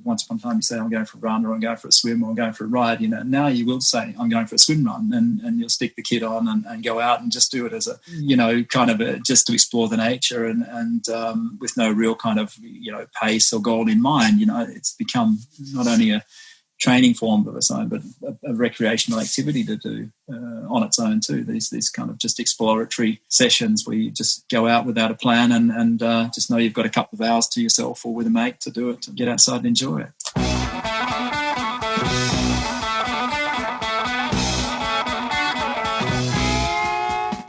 once upon a time you say, I'm going for a run, or I'm going for a swim, or I'm going for a ride. Now you will say, I'm going for a swim run, and you'll stick the kit on and go out and just do it as just to explore the nature and with no real kind of, pace or goal in mind. It's become not only a training form of its own, but a recreational activity to do on its own too. These kind of just exploratory sessions where you just go out without a plan and just know you've got a couple of hours to yourself or with a mate to do it, to get outside and enjoy it.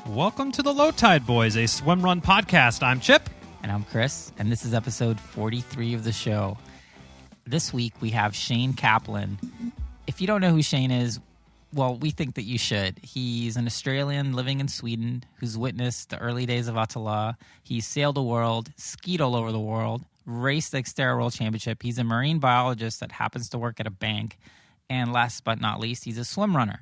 Welcome to the Low Tide Boyz, a Swimrun podcast. I'm Chip. And I'm Chris, and this is episode 43 of the show. This week, we have Shane Chaplin. If you don't know who Shane is, well, we think that you should. He's an Australian living in Sweden who's witnessed the early days of ÖTILLÖ. He's sailed the world, skied all over the world, raced the XTERRA World Championship. He's a marine biologist that happens to work at a bank. And last but not least, he's a swimrunner.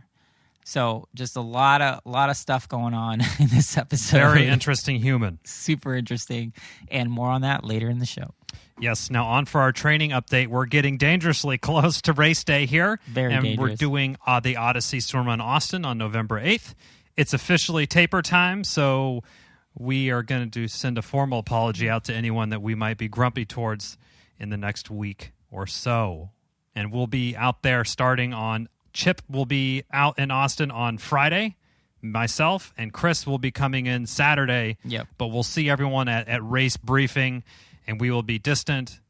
So just a lot of stuff going on in this episode. Very interesting human. Super interesting. And more on that later in the show. Yes. Now on for our training update. We're getting dangerously close to race day here. Very dangerous. We're doing the Ödyssey Swimrun Austin on November 8th. It's officially taper time, so we are going to send a formal apology out to anyone that we might be grumpy towards in the next week or so. And we'll be out there starting on... Chip will be out in Austin on Friday. Myself and Chris will be coming in Saturday. Yep. But we'll see everyone at race briefing, and we will be distant,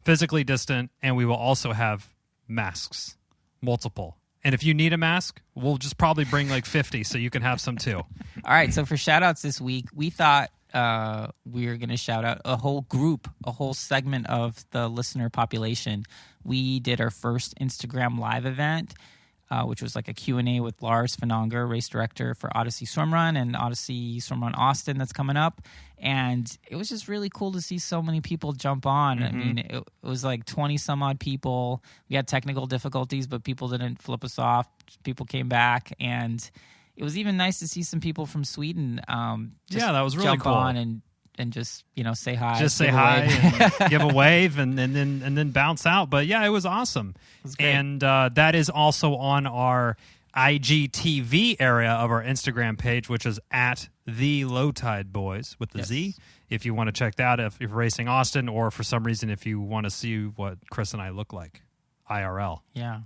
physically distant, and we will also have masks, multiple. And if you need a mask, we'll just probably bring like 50 so you can have some too. All right, so for shout-outs this week, we thought we were going to shout out a whole group, a whole segment of the listener population. We did our first Instagram live event, which was like a Q&A with Lars Finanger, race director for Ödyssey Swimrun and Ödyssey Swimrun Austin that's coming up. And it was just really cool to see so many people jump on. Mm-hmm. I mean, it was like 20 some odd people. We had technical difficulties, but people didn't flip us off. People came back, and it was even nice to see some people from Sweden. That was really jump cool. On and just say hi. Just say hi and give a wave and then bounce out. But yeah, it was awesome. It was great. And that is also on our IGTV area of our Instagram page, which is at the Low Tide Boyz with the Z. If you want to check that out, if you're racing Austin, or for some reason if you want to see what Chris and I look like IRL. Yeah.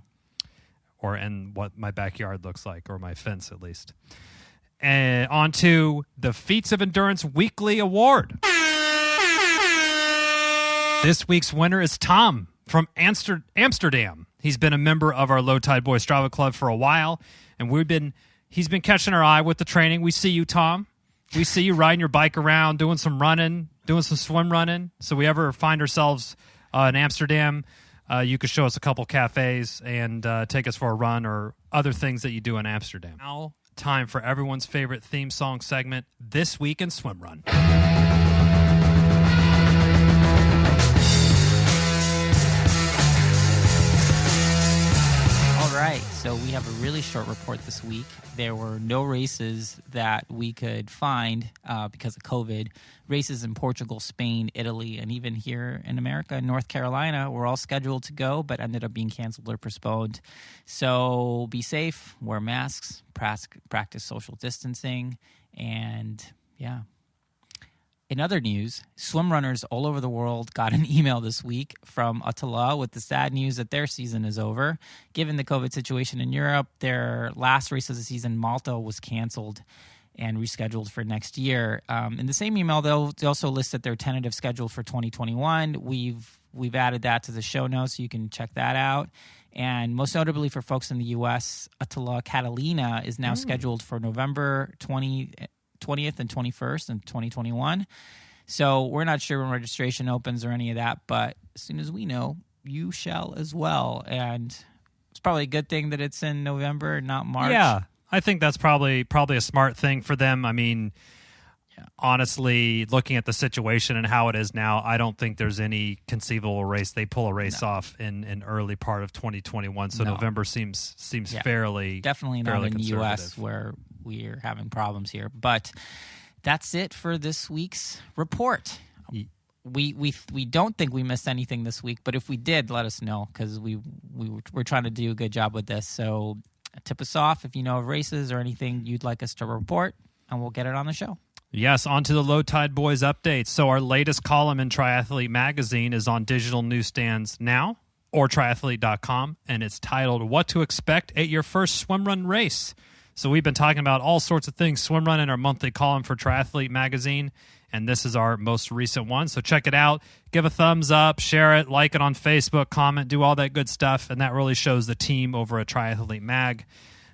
And what my backyard looks like, or my fence at least. And on to the Feats of Endurance Weekly Award. This week's winner is Tom from Amsterdam. He's been a member of our Low Tide Boyz Strava Club for a while, and he's been catching our eye with the training. We see you, Tom. We see you riding your bike around, doing some running, doing some swim running. So we ever find ourselves in Amsterdam, you could show us a couple cafes and take us for a run or other things that you do in Amsterdam. Now, time for everyone's favorite theme song segment, This Week in Swimrun. All right, so we have a really short report this week. There were no races that we could find because of COVID. Races in Portugal, Spain, Italy, and even here in America and North Carolina were all scheduled to go, but ended up being canceled or postponed. So be safe, wear masks, practice social distancing, and yeah. In other news, swim runners all over the world got an email this week from ÖTILLÖ with the sad news that their season is over. Given the COVID situation in Europe, their last race of the season, Malta, was canceled and rescheduled for next year. In the same email, they also listed their tentative schedule for 2021. We've added that to the show notes, so you can check that out. And most notably for folks in the U.S., ÖTILLÖ Catalina is now scheduled for November 20th and 21st in 2021. So we're not sure when registration opens or any of that, but as soon as we know, you shall as well. And it's probably a good thing that it's in November, not March. Yeah, I think that's probably a smart thing for them. I mean, honestly, looking at the situation and how it is now, I don't think there's any conceivable race. They pull a race off in early part of 2021, so November seems fairly definitely not in the U.S. where we're having problems here. But that's it for this week's report. we don't think we missed anything this week, but if we did, let us know, because we're trying to do a good job with this. So tip us off if you know of races or anything you'd like us to report, and we'll get it on the show. Yes, on to the Low Tide Boyz updates. So our latest column in Triathlete Magazine is on digital newsstands now or triathlete.com, and it's titled What to Expect at Your First Swimrun Race. So we've been talking about all sorts of things swimrun in our monthly column for Triathlete Magazine, and this is our most recent one. So check it out. Give a thumbs up, share it, like it on Facebook, comment, do all that good stuff, and that really shows the team over at Triathlete Mag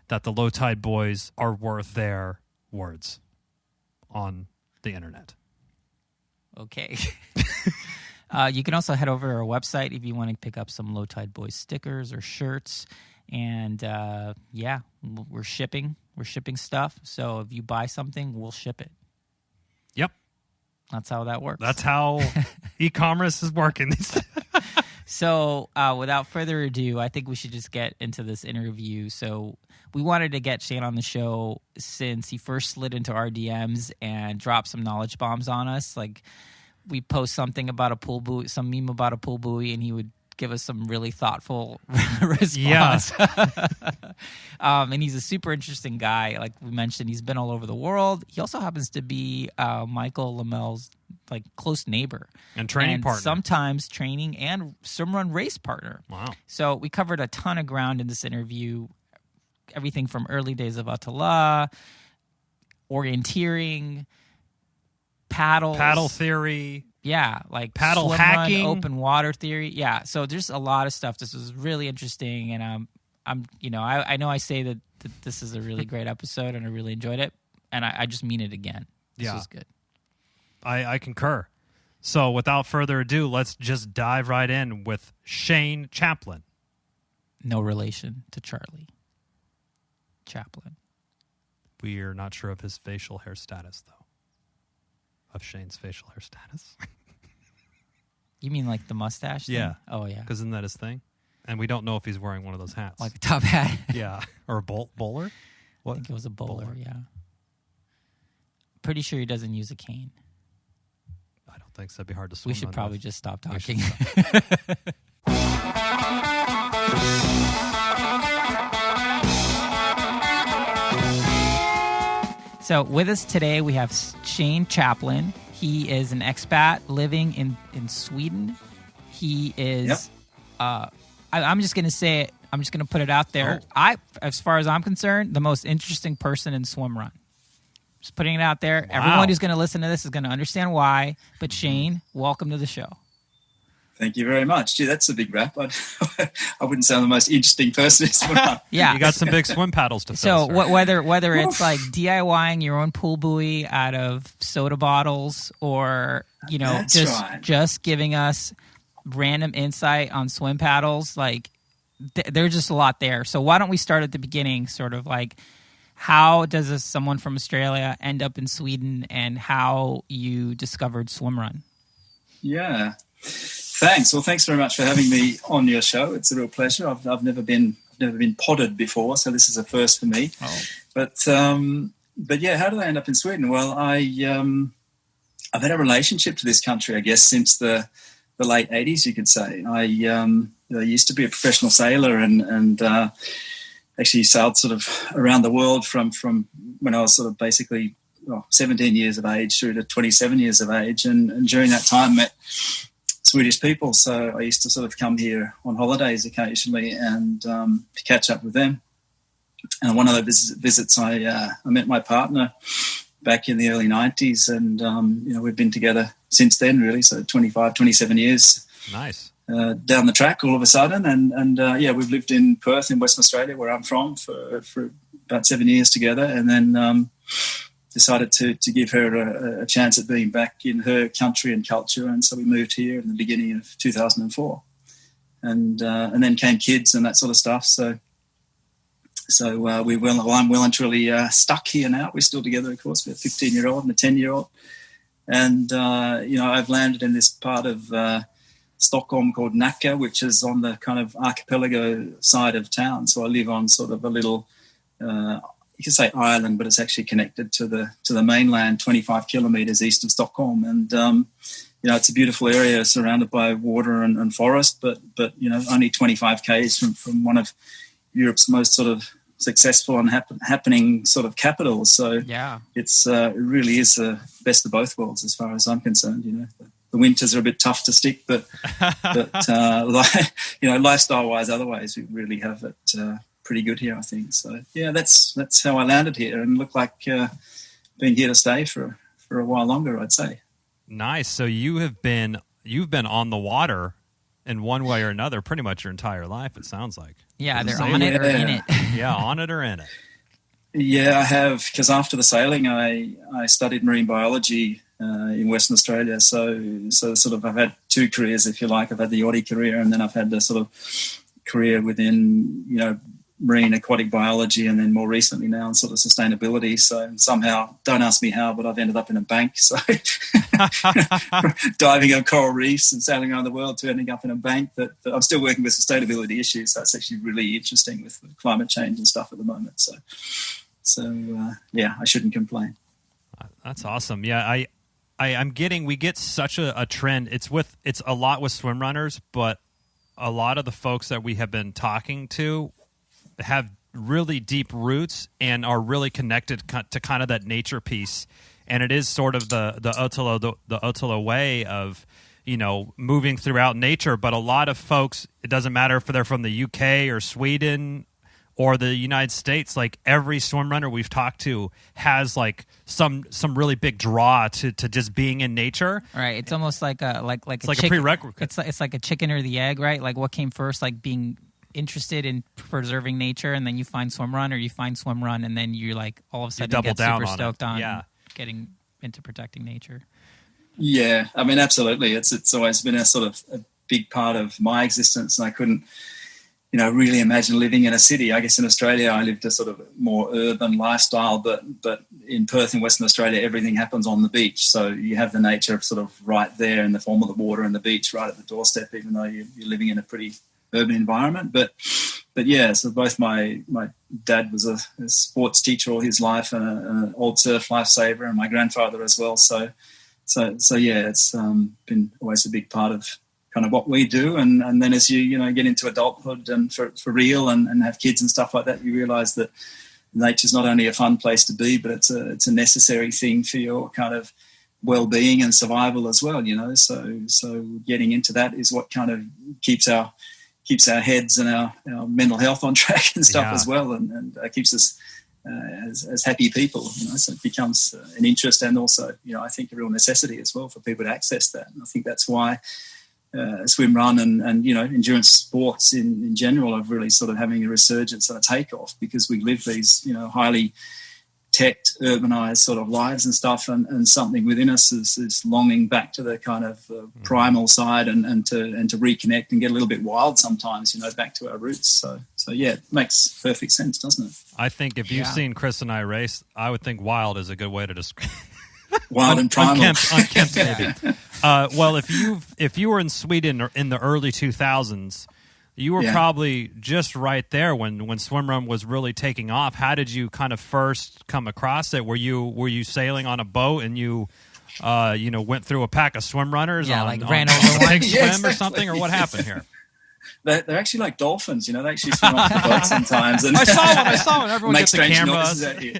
that the Low Tide Boyz are worth their words on the internet. Okay. You can also head over to our website if you want to pick up some Low Tide Boyz stickers or shirts. And yeah, we're shipping stuff. So if you buy something, we'll ship it. Yep. That's how that works. That's how e-commerce is working. So without further ado, I think we should just get into this interview. So we wanted to get Shane on the show since he first slid into our DMs and dropped some knowledge bombs on us. Like, we post something about a pool buoy, some meme about a pool buoy, and he would give us some really thoughtful response. Yeah. And he's a super interesting guy. Like we mentioned, he's been all over the world. He also happens to be Michael Lamel's like close neighbor and training partner. Sometimes training and swimrun race partner. Wow. So we covered a ton of ground in this interview. Everything from early days of ÖTILLÖ, orienteering, paddle theory. Yeah, like paddle hacking, open water theory. Yeah, so there's a lot of stuff. This was really interesting, and I know I say that this is a really great episode, and I really enjoyed it, and I just mean it again. This was good. I concur. So without further ado, let's just dive right in with Shane Chaplin. No relation to Charlie Chaplin. We are not sure of his facial hair status, though. Of Shane's facial hair status. You mean like the mustache thing? Yeah. Oh, yeah. Because isn't that his thing? And we don't know if he's wearing one of those hats. Like a top hat? Yeah. Or a bowler? What? I think it was a bowler, yeah. Pretty sure he doesn't use a cane. I don't think so. That'd be hard to swim. We should probably just stop talking. So with us today, we have Shane Chaplin. He is an expat living in Sweden. He is, I'm just going to say it. I'm just going to put it out there. As far as I'm concerned, the most interesting person in swimrun. Just putting it out there. Wow. Everyone who's going to listen to this is going to understand why. But Shane, welcome to the show. Thank you very much. Gee, that's a big wrap. I wouldn't sound the most interesting person in swimrun. Yeah. You got some big swim paddles to fill. So whether it's like DIYing your own pool buoy out of soda bottles or, just giving us random insight on swim paddles, like there's just a lot there. So why don't we start at the beginning, sort of like how does someone from Australia end up in Sweden and how you discovered swimrun? Yeah. Thanks. Well, thanks very much for having me on your show. It's a real pleasure. I've never been podded before, so this is a first for me. Oh. But yeah, how did I end up in Sweden? Well, I've had a relationship to this country, I guess, since the late 80s, you could say. I used to be a professional sailor and actually sailed sort of around the world from when I was sort of basically 17 years of age through to 27 years of age, and during that time met Swedish people. So I used to sort of come here on holidays occasionally and to catch up with them. And on one of those visits, I met my partner back in the early 90s, and we've been together since then, really. So 25, 27 years. Nice. Down the track all of a sudden, and we've lived in Perth in Western Australia, where I'm from, for about 7 years together, and then decided to give her a chance at being back in her country and culture, and so we moved here in the beginning of 2004, and then came kids and that sort of stuff. So I'm well and truly stuck here now. We're still together, of course. We're a 15-year-old and a 10-year-old, and I've landed in this part of Stockholm called Nacka, which is on the kind of archipelago side of town. So I live on sort of a little, you could say island, but it's actually connected to the mainland 25 kilometres east of Stockholm. And, it's a beautiful area surrounded by water and forest, but only 25 k's from one of Europe's most sort of successful and happening sort of capitals. So it's it really is the best of both worlds as far as I'm concerned. The winters are a bit tough to stick, but lifestyle-wise, otherwise, we really have it pretty good here, I think. So yeah, that's how I landed here, and look like being here to stay for a while longer, I'd say. Nice. So you've been on the water in one way or another pretty much your entire life, it sounds like. Yeah, they're on it or in it. Yeah, on it or in it. Yeah, I have, because after the sailing, I studied marine biology in Western Australia. So sort of I've had two careers, if you like. I've had the Audi career, and then I've had the sort of career within, marine aquatic biology, and then more recently now in sort of sustainability. So somehow, don't ask me how, but I've ended up in a bank. So diving on coral reefs and sailing around the world to ending up in a bank. But I'm still working with sustainability issues. So it's actually really interesting with climate change and stuff at the moment. So I shouldn't complain. That's awesome. Yeah, we get such a trend. It's a lot with swim runners, but a lot of the folks that we have been talking to have really deep roots and are really connected to kind of that nature piece. And it is sort of the ÖTILLÖ way of, moving throughout nature. But a lot of folks, it doesn't matter if they're from the UK or Sweden or the United States, like every swim runner we've talked to has like some really big draw to just being in nature. Right. It's almost like a prerequisite. It's like a chicken or the egg, right? Like what came first, like being interested in preserving nature, and then you find swimrun, or you find swimrun, and then you're like all of a sudden get super stoked on getting into protecting nature. Yeah, I mean, absolutely. It's always been a sort of a big part of my existence, and I couldn't really imagine living in a city. I guess in Australia I lived a sort of more urban lifestyle, but in Perth in Western Australia everything happens on the beach, so you have the nature sort of right there in the form of the water and the beach right at the doorstep, even though you're living in a pretty urban environment. But yeah, so both my dad was a sports teacher all his life and an old surf lifesaver, and my grandfather as well. So yeah, it's been always a big part of kind of what we do. And then as you get into adulthood and for real and have kids and stuff like that, you realise that nature's not only a fun place to be, but it's a necessary thing for your kind of well-being and survival as well. So getting into that is what kind of keeps our heads and our mental health on track and stuff as well, and keeps us as happy people. So it becomes an interest, and also I think a real necessity as well for people to access that. And I think that's why swimrun and endurance sports in general are really sort of having a resurgence and a takeoff, because we live these highly teched, urbanized sort of lives and stuff, and something within us is longing back to the kind of primal side and to reconnect and get a little bit wild sometimes, back to our roots. So yeah, it makes perfect sense, doesn't it? I think if you've seen Chris and I race, I would think wild is a good way to describe wild and primal. Unkempt maybe. Well, if you were in Sweden in the early 2000s, you were probably just right there when swimrun was really taking off. How did you kind of first come across it? Were you sailing on a boat and you went through a pack of swim runners? Ran over one swim or something, or what happened here? They're actually like dolphins, they actually swim off the boat sometimes. And I saw one. Everyone gets the cameras. At you.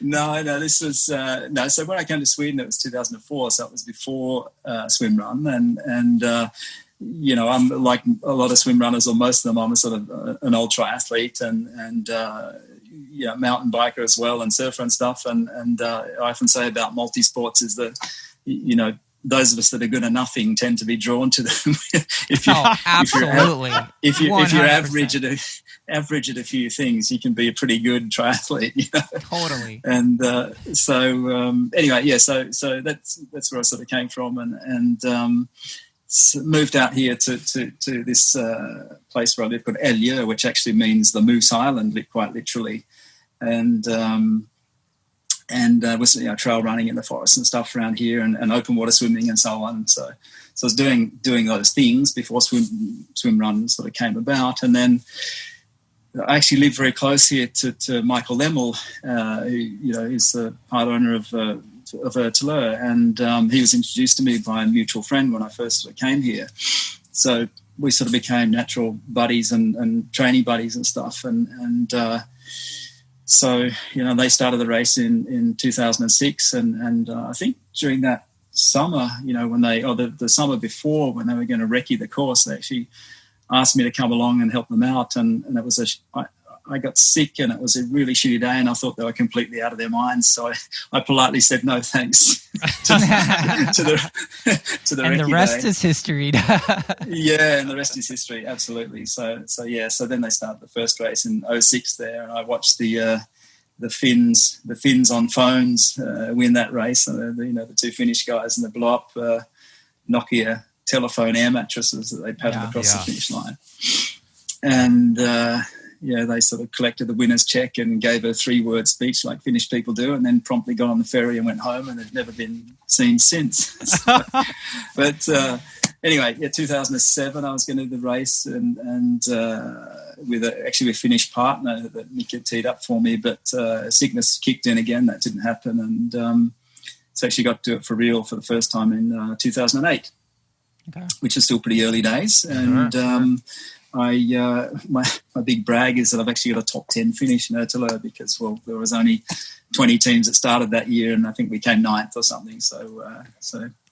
No, this was no. So when I came to Sweden, it was 2004. So it was before swimrun, and I'm like a lot of swim runners, or most of them. I'm a sort of an old triathlete and mountain biker as well, and surfer and stuff. And I often say about multi-sports is that those of us that are good at nothing tend to be drawn to them. Absolutely. If you're average at a few things, you can be a pretty good triathlete. Totally. And anyway, so that's where I sort of came from, and moved out here to this place where I live called XTERRA, which actually means the Moose Island, quite literally, and was trail running in the forest and stuff around here, and open water swimming and so on. So I was doing those things before swimrun sort of came about, and then I actually lived very close here to Michael Lemmel, who is the part owner of ÖTILLÖ, and he was introduced to me by a mutual friend when I first sort of came here. So we sort of became natural buddies and training buddies and stuff. And so, you know, they started the race in 2006. And I think during that summer, you know, when the summer before, when they were going to recce the course, they actually asked me to come along and help them out. And it was I got sick, and it was a really shitty day, and I thought they were completely out of their minds. So I politely said no thanks to the and the rest day. is history. Yeah, and the rest is history, absolutely. So then they started the first race in 2006 there, and I watched the Finns on phones win that race. The two Finnish guys, and they blew up Nokia telephone air mattresses that they paddled across the finish line. And they sort of collected the winner's check and gave a 3-word speech like Finnish people do, and then promptly got on the ferry and went home, and they've never been seen since. But anyway, 2007 I was going to do the race, and with a Finnish partner that Nick had teed up for me, but sickness kicked in again. That didn't happen, and so actually got to do it for real for the first time in 2008, which is still pretty early days. And my big brag is that I've actually got a top 10 finish in ÖTILLÖ because, well, there was only 20 teams that started that year, and I think we came 9th or something. So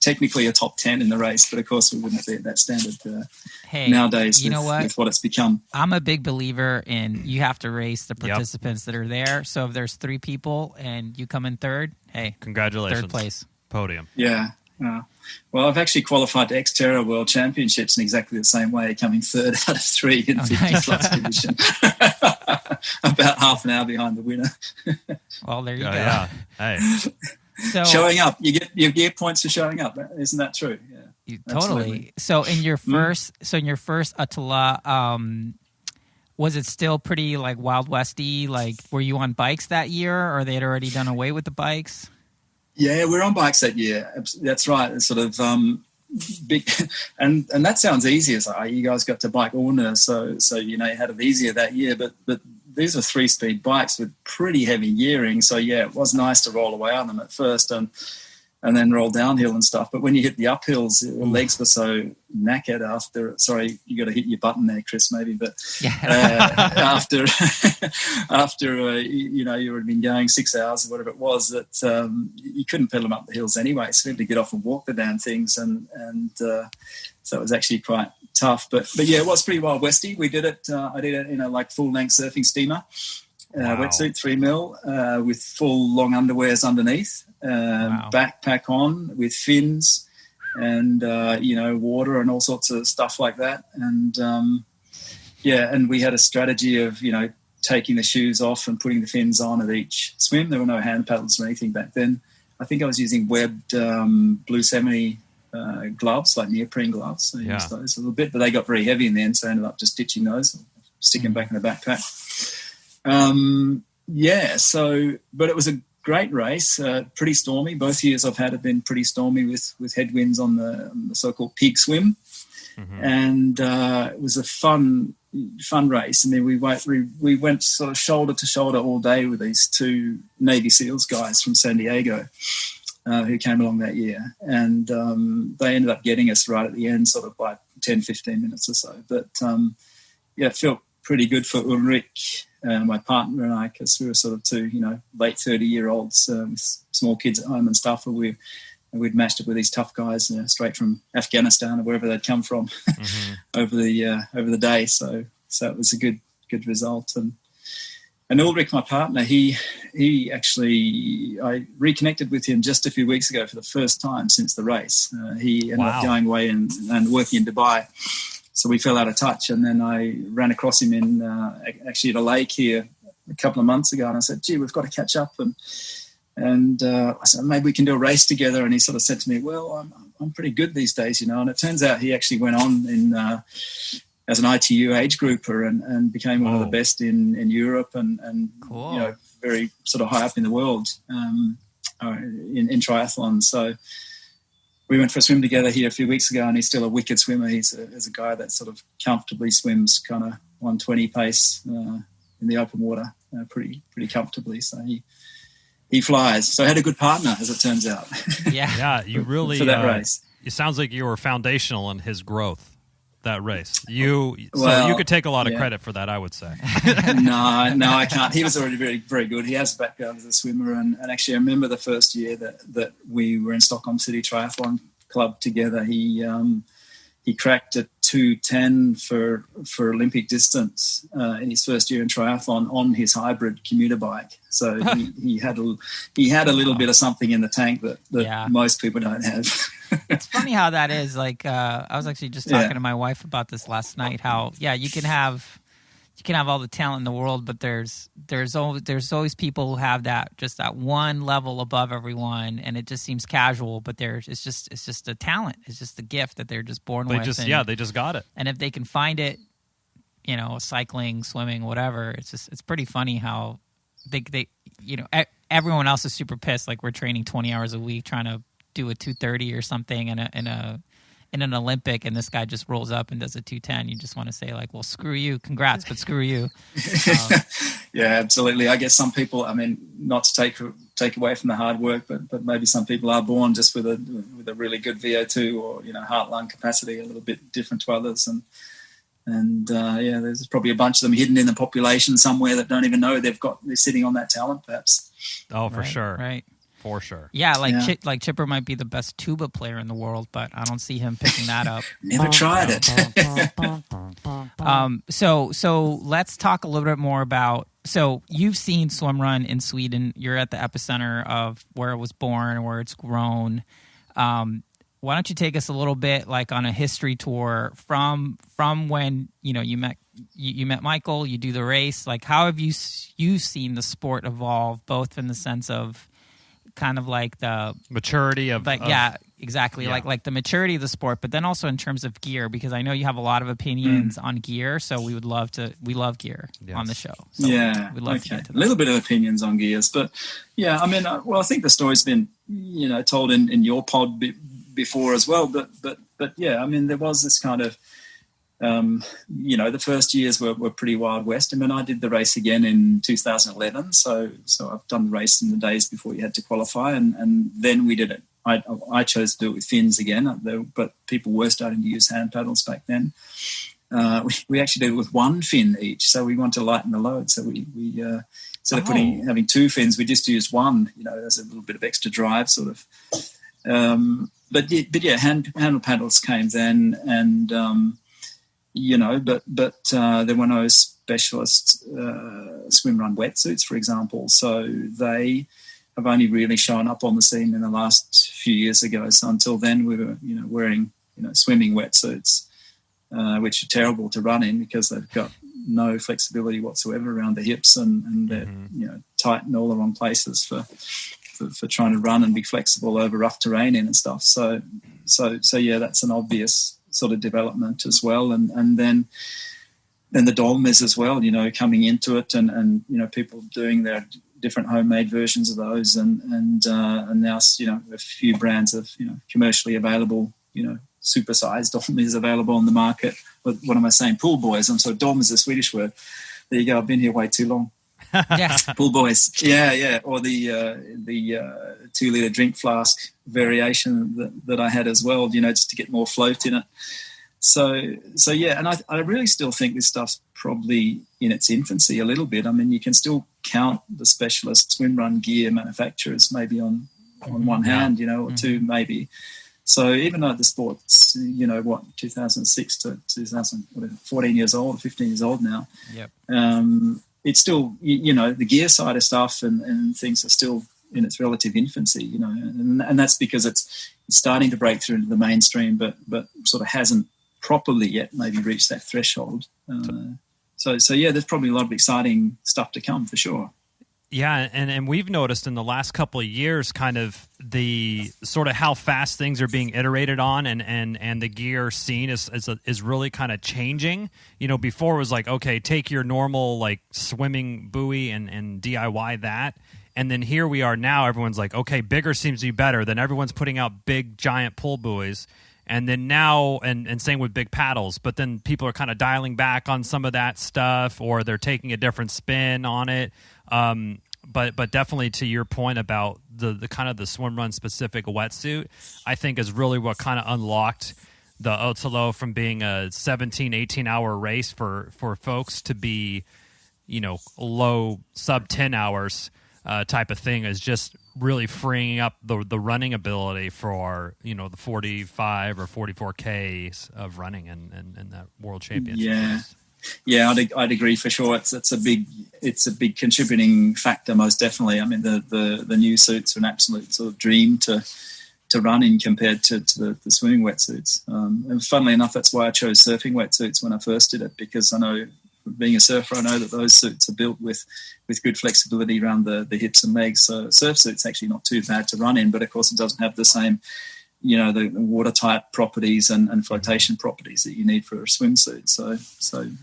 technically a top 10 in the race, but of course we wouldn't be at that standard nowadays. With what it's become. I'm a big believer in you have to race the participants that are there. So if there's 3 people and you come in third, hey, congratulations, 3rd place, podium. Yeah. Well, I've actually qualified to XTERRA World Championships in exactly the same way, coming 3rd out of 3 in 50-plus division. About half an hour behind the winner. Well, there you go. Yeah. Hey. So, showing up, you get points for showing up. Isn't that true? Yeah, totally. So in your first, ÖTILLÖ, was it still pretty like Wild Westy? Like, were you on bikes that year, or they had already done away with the bikes? Yeah, we're on bikes that year. That's right. It's sort of big, and that sounds easy. As you guys got to bike owner, so you had it easier that year. But these are 3-speed bikes with pretty heavy gearing. So yeah, it was nice to roll away on them at first, and then roll downhill and stuff. But when you hit the uphills, your legs were so knackered after. Sorry, you got to hit your button there, Chris, maybe. But after you had been going 6 hours or whatever it was, that you couldn't pedal them up the hills anyway. So you had to get off and walk the damn things, and so it was actually quite tough. But yeah, it was pretty Wild Westy. We did it. I did it in a like full length surfing steamer. Wetsuit 3 mil with full long underwears underneath, backpack on with fins, and water and all sorts of stuff like that. And and we had a strategy of taking the shoes off and putting the fins on at each swim. There were no hand paddles or anything back then. I think I was using webbed Blue 70 gloves, like neoprene gloves. So I used those a little bit, but they got very heavy in the end, so I ended up just ditching those, sticking them back in the backpack. But it was a great race, pretty stormy. Both years I've had have been pretty stormy with headwinds on the so-called peak swim. Mm-hmm. And it was a fun race. I mean, we went sort of shoulder to shoulder all day with these 2 Navy SEALs guys from San Diego who came along that year. And they ended up getting us right at the end, sort of by 10, 15 minutes or so. But, it felt pretty good for Ulrich, my partner and I, because we were sort of 2, late 30-year-olds with small kids at home and stuff. We'd matched it with these tough guys straight from Afghanistan or wherever they'd come from over the day. So it was a good result. And Ulrich, my partner, he actually, I reconnected with him just a few weeks ago for the first time since the race. He ended up going away and working in Dubai. So we fell out of touch, and then I ran across him in actually at a lake here a couple of months ago, and I said, "Gee, we've got to catch up." And I said, "Maybe we can do a race together." And he sort of said to me, "Well, I'm pretty good these days, And it turns out he actually went on in as an ITU age grouper and became one of the best in Europe and cool. Very sort of high up in the world in triathlon. So we went for a swim together here a few weeks ago, and he's still a wicked swimmer. He's a guy that sort of comfortably swims kind of 120 pace in the open water pretty comfortably. So he he flies. So I had a good partner, as it turns out. Yeah, you really for that race. It sounds like you were foundational in his growth. That race, so you could take a lot of credit for that, I would say. No, I can't. He was already very, very good. He has a background as a swimmer, and actually, I remember the first year that we were in Stockholm City Triathlon Club together. He cracked a 2:10 for Olympic distance in his first year in triathlon on his hybrid commuter bike. So he had a little bit of something in the tank that most people don't have. It's funny how that is. Like I was actually just talking to my wife about this last night. How you can have all the talent in the world, but there's always people who have that one level above everyone, and it just seems casual. But it's just a talent. It's just a gift that they're just born with. They just got it. And if they can find it, cycling, swimming, whatever, it's pretty funny how they everyone else is super pissed. Like we're training 20 hours a week trying to do a 2:30 or something in an Olympic, and this guy just rolls up and does a 2:10. You just want to say like, well, screw you, congrats, but screw you. Yeah, absolutely. I guess some people, I mean, not to take away from the hard work, but maybe some people are born just with a really good VO2 or heart lung capacity, a little bit different to others, and there's probably a bunch of them hidden in the population somewhere that don't even know they're sitting on that talent, perhaps. Oh, for sure, right. For sure. Yeah, like Chipper might be the best tuba player in the world, but I don't see him picking that up. Never tried it. So let's talk a little bit more about. So you've seen Swimrun in Sweden. You're at the epicenter of where it was born, where it's grown. Why don't you take us a little bit like on a history tour from when you met Michael, you do the race. Like how have you seen the sport evolve, both in the sense of kind of like the maturity of exactly. Yeah. Like the maturity of the sport, but then also in terms of gear, because I know you have a lot of opinions on gear. So we love gear on the show. So we'd love to get to that. A little bit of opinions on gears, but I mean, I think the story's been, told in your pod before as well, but I mean, there was this kind of, the first years were pretty Wild West. I mean, I did the race again in 2011, so I've done the race in the days before you had to qualify, and then we did it. I chose to do it with fins again, but people were starting to use hand paddles back then. We actually did it with one fin each, so we wanted to lighten the load. So we instead of having two fins, we just used one. As a little bit of extra drive, sort of. But hand paddles came then, and but there were no specialist swimrun wetsuits, for example. So they have only really shown up on the scene in the last few years ago. So until then, we were wearing swimming wetsuits, which are terrible to run in because they've got no flexibility whatsoever around the hips, and they're tight in all the wrong places for trying to run and be flexible over rough terrain and stuff. So that's an obvious sort of development as well, and then the Dolmers as well, coming into it, and people doing their different homemade versions of those, and now a few brands of commercially available supersized Dolmers available on the market. What am I saying? Pool boys. I'm sorry, Dolmers is a Swedish word. There you go. I've been here way too long. Yes. Pool boys. Yeah. Or the 2-liter drink flask variation that I had as well, just to get more float in it. So and I really still think this stuff's probably in its infancy a little bit. I mean, you can still count the specialist swimrun gear manufacturers maybe on one hand, or two maybe. So even though the sport's, 2006 to 14 years old, 15 years old now. Yep. It's still, the gear side of stuff and things are still in its relative infancy, and that's because it's starting to break through into the mainstream, but sort of hasn't properly yet maybe reached that threshold. So there's probably a lot of exciting stuff to come for sure. Yeah, and we've noticed in the last couple of years kind of the sort of how fast things are being iterated on, and the gear scene is really kind of changing. Before it was like, okay, take your normal like swimming buoy and DIY that. And then here we are now, everyone's like, okay, bigger seems to be better. Then everyone's putting out big, giant pull buoys. And then now, and same with big paddles, but then people are kind of dialing back on some of that stuff, or they're taking a different spin on it. but definitely to your point about the kind of the swim run specific wetsuit, I think is really what kind of unlocked the ÖTILLÖ from being a 17, 18-hour race for folks to be, low sub 10 hours type of thing, is just really freeing up the running ability for, the 45 or 44Ks of running in that World Championship. Yeah. Yeah, I'd agree for sure. It's a big contributing factor, most definitely. I mean, the new suits are an absolute sort of dream to run in compared to the swimming wetsuits. And funnily enough, that's why I chose surfing wetsuits when I first did it, because I know, being a surfer, I know that those suits are built with good flexibility around the hips and legs. So surf suit's actually not too bad to run in, but of course it doesn't have the same, the watertight properties and flotation properties that you need for a swimsuit. So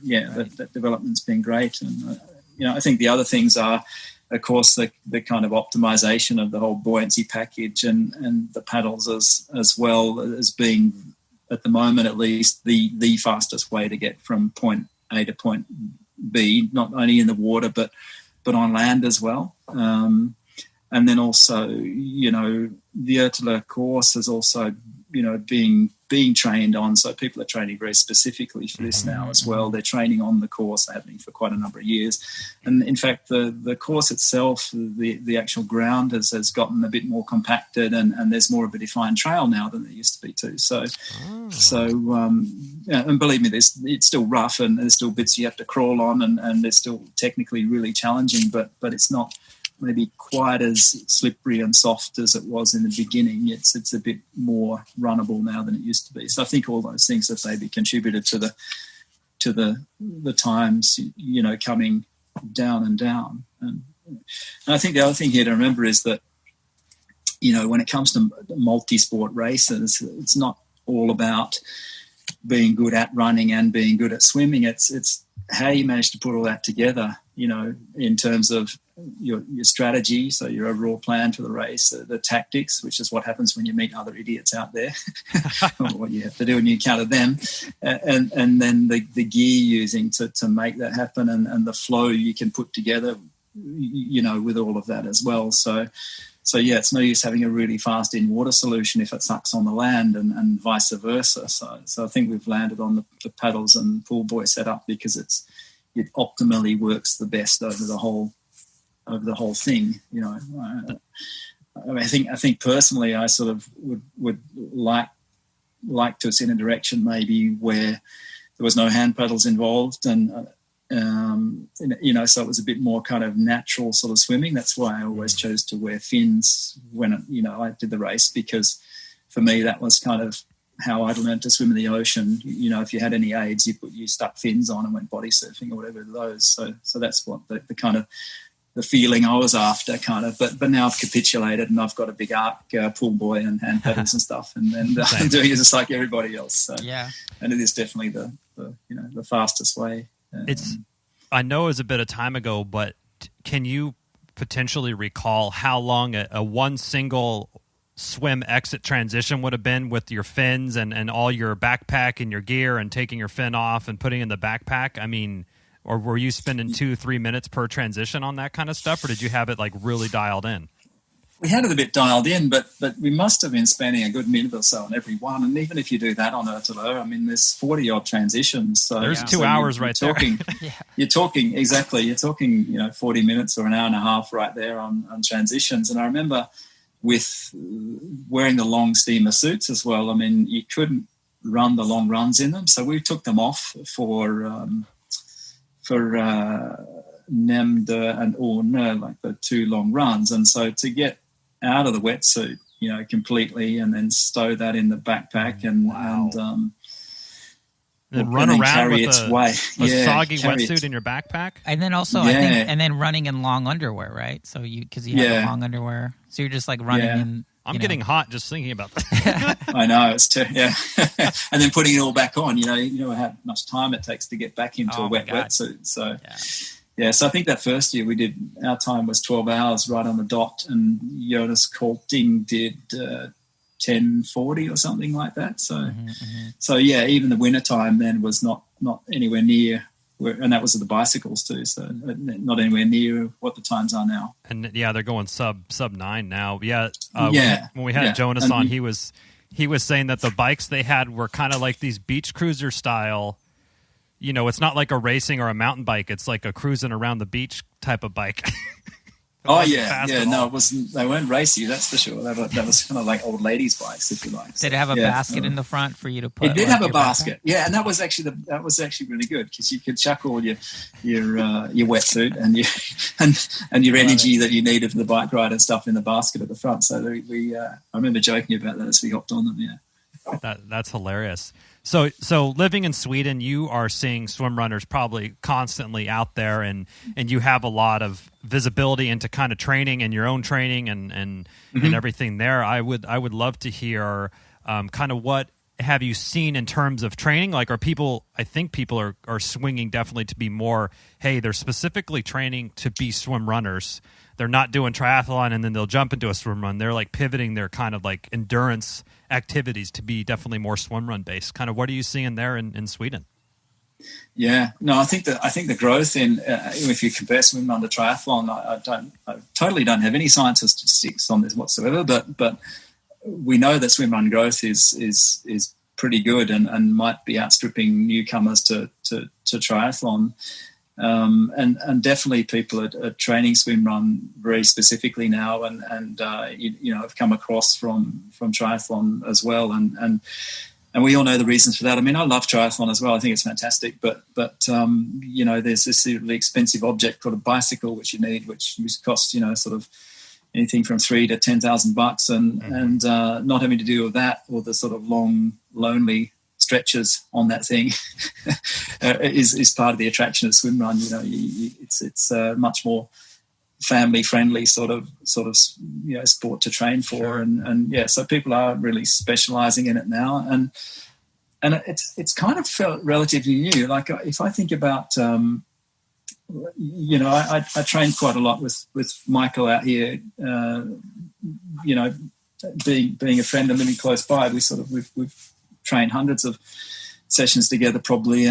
yeah, right. that development's been great. And, I think the other things are, of course, the kind of optimization of the whole buoyancy package and the paddles as well as being, at the moment at least, the fastest way to get from point A to point B, not only in the water but on land as well. And then also, the ÖTILLÖ course is also, being trained on. So people are training very specifically for this now as well. They're training on the course, happening for quite a number of years. And in fact, the course itself, the actual ground has gotten a bit more compacted, and there's more of a defined trail now than there used to be too. And believe me, it's still rough, and there's still bits you have to crawl on, and they're still technically really challenging, but it's not maybe quite as slippery and soft as it was in the beginning. It's a bit more runnable now than it used to be. So I think all those things have maybe contributed to the times, coming down and down. And I think the other thing here to remember is that, when it comes to multi-sport races, it's not all about being good at running and being good at swimming. It's how you manage to put all that together, in terms of your strategy, so your overall plan for the race, the tactics, which is what happens when you meet other idiots out there, what you have to do when you encounter them, and then the gear using to make that happen, and the flow you can put together, with all of that as well. So yeah, it's no use having a really fast in-water solution if it sucks on the land, and vice versa. So I think we've landed on the paddles and pool buoy setup because it optimally works the best over the whole thing. I think personally, I sort of would like to see in a direction maybe where there was no hand paddles involved, and so it was a bit more kind of natural sort of swimming. That's why I always chose to wear fins when I did the race, because for me that was kind of how I'd learned to swim in the ocean. If you had any aids, you stuck fins on and went body surfing or whatever those. So that's what the kind of the feeling I was after, kind of. But now I've capitulated, and I've got a big arc pool buoy and hand paddles and stuff, and I'm doing it just like everybody else. So, yeah, and it is definitely the fastest way. I know it was a bit of time ago, but can you potentially recall how long a one single swim exit transition would have been with your fins and all your backpack and your gear and taking your fin off and putting in the backpack? I mean, or were you spending 2-3 minutes per transition on that kind of stuff, or did you have it like really dialed in? We had it a bit dialed in, but we must have been spending a good minute or so on every one. And even if you do that on ÖTILLÖ, I mean, there's 40-odd transitions. So there's 2 hours right there. You're talking, exactly, 40 minutes or an hour and a half right there on transitions. And I remember with wearing the long steamer suits as well, I mean, you couldn't run the long runs in them. So we took them off for Nämdö and Ornö, like the 2 long runs. And so to get out of the wetsuit, completely, and then stow that in the backpack and run around carry with its a way. Soggy wetsuit in your backpack, and then also I think, and then running in long underwear, right? So because you have the long underwear, so you're just like running in. I'm getting hot just thinking about that. I know, it's and then putting it all back on. You know how much time it takes to get back into a wet wetsuit. So. Yeah, so I think that first year our time was 12 hours right on the dot, and Jonas Kolting did 10:40 or something like that. So, so yeah, even the winter time then was not anywhere near and that was the bicycles too. So not anywhere near what the times are now. And yeah, they're going sub 9 now. Yeah. When we had yeah. Jonas on, he was saying that the bikes they had were kind of like these beach cruiser style. You know, it's not like a racing or a mountain bike. It's like a cruising around the beach type of bike. Oh yeah. No, it wasn't. They weren't racy, that's for sure. That was kind of like old ladies' bikes, if you like. Did it have a basket in the front for you to put? It did have a basket, yeah, and that was actually really good because you could chuck all your wetsuit and your energy that you needed for the bike ride and stuff in the basket at the front. So I remember joking about that as we hopped on them. Yeah, that's hilarious. So living in Sweden, you are seeing swim runners probably constantly out there, and you have a lot of visibility into kind of training and your own training and everything there. I would love to hear kind of what have you seen in terms of training? Like, I think people are swinging definitely to be more, hey, they're specifically training to be swim runners. They're not doing triathlon and then they'll jump into a swim run. They're like pivoting their kind of like endurance activities to be definitely more swim run based. Kind of what are you seeing there in Sweden? Yeah, no, I think the growth in if you compare swim run to triathlon, I totally don't have any scientific statistics on this whatsoever, but we know that swim run growth is pretty good and might be outstripping newcomers to triathlon. And definitely people are training swim run very specifically now, and have come across from triathlon as well, and we all know the reasons for that. I mean, I love triathlon as well. I think it's fantastic, but there's this really expensive object called a bicycle which you need, which costs sort of anything from $3,000 to $10,000, and not having to deal with that or the sort of long, lonely stretches on that thing is part of the attraction of swim run. It's much more family friendly sort of sport to train for. Sure. and so people are really specializing in it now, and it's kind of felt relatively new. Like if I think about I trained quite a lot with Michael out here, being a friend and living close by. We've trained hundreds of sessions together probably,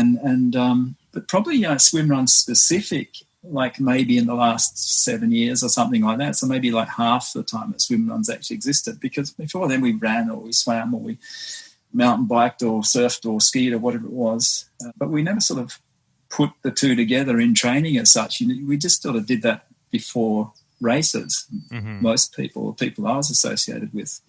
but probably swim run specific, like maybe in the last 7 years or something like that. So maybe like half the time that swim runs actually existed, because before then we ran or we swam or we mountain biked or surfed or skied or whatever it was, but we never sort of put the two together in training as such. We just sort of did that before races. Mm-hmm. Most people I was associated with,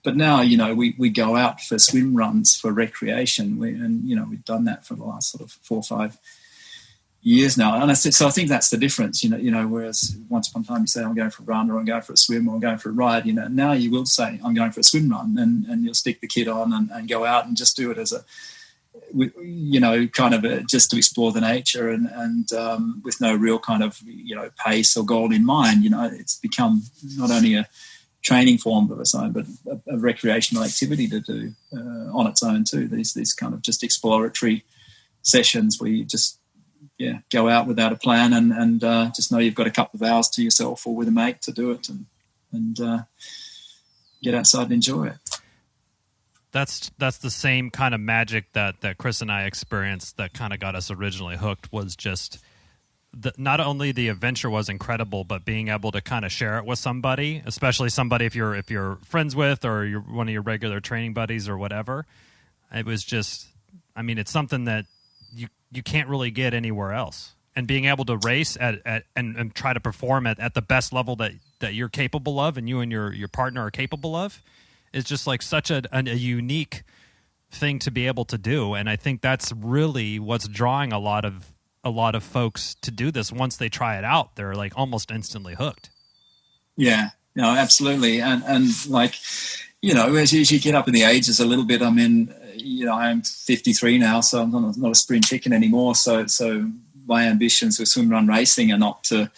but now, we go out for swim runs for recreation. We've done that for the last sort of 4 or 5 years now. And so I think that's the difference, whereas once upon a time you say, I'm going for a run or I'm going for a swim or I'm going for a ride, now you will say, I'm going for a swim run, and you'll stick the kit on and go out and just do it as just to explore the nature and with no real kind of, pace or goal in mind. It's become not only a training form of its own, but a recreational activity to do on its own too. These kind of just exploratory sessions where you just go out without a plan and just know you've got a couple of hours to yourself or with a mate to do it and get outside and enjoy it. That's the same kind of magic that Chris and I experienced that kind of got us originally hooked. Was just not only the adventure was incredible, but being able to kind of share it with somebody, especially somebody if you're friends with or you're one of your regular training buddies or whatever. It was just, I mean, it's something that you can't really get anywhere else. And being able to race and try to perform at the best level that you're capable of and you and your partner are capable of is just like such a unique thing to be able to do. And I think that's really what's drawing a lot of folks to do this. Once they try it out, they're like almost instantly hooked. Yeah, no, absolutely. And like, as you get up in the ages a little bit, I mean, I'm 53 now, so I'm not a spring chicken anymore. So my ambitions with swimrun racing are not to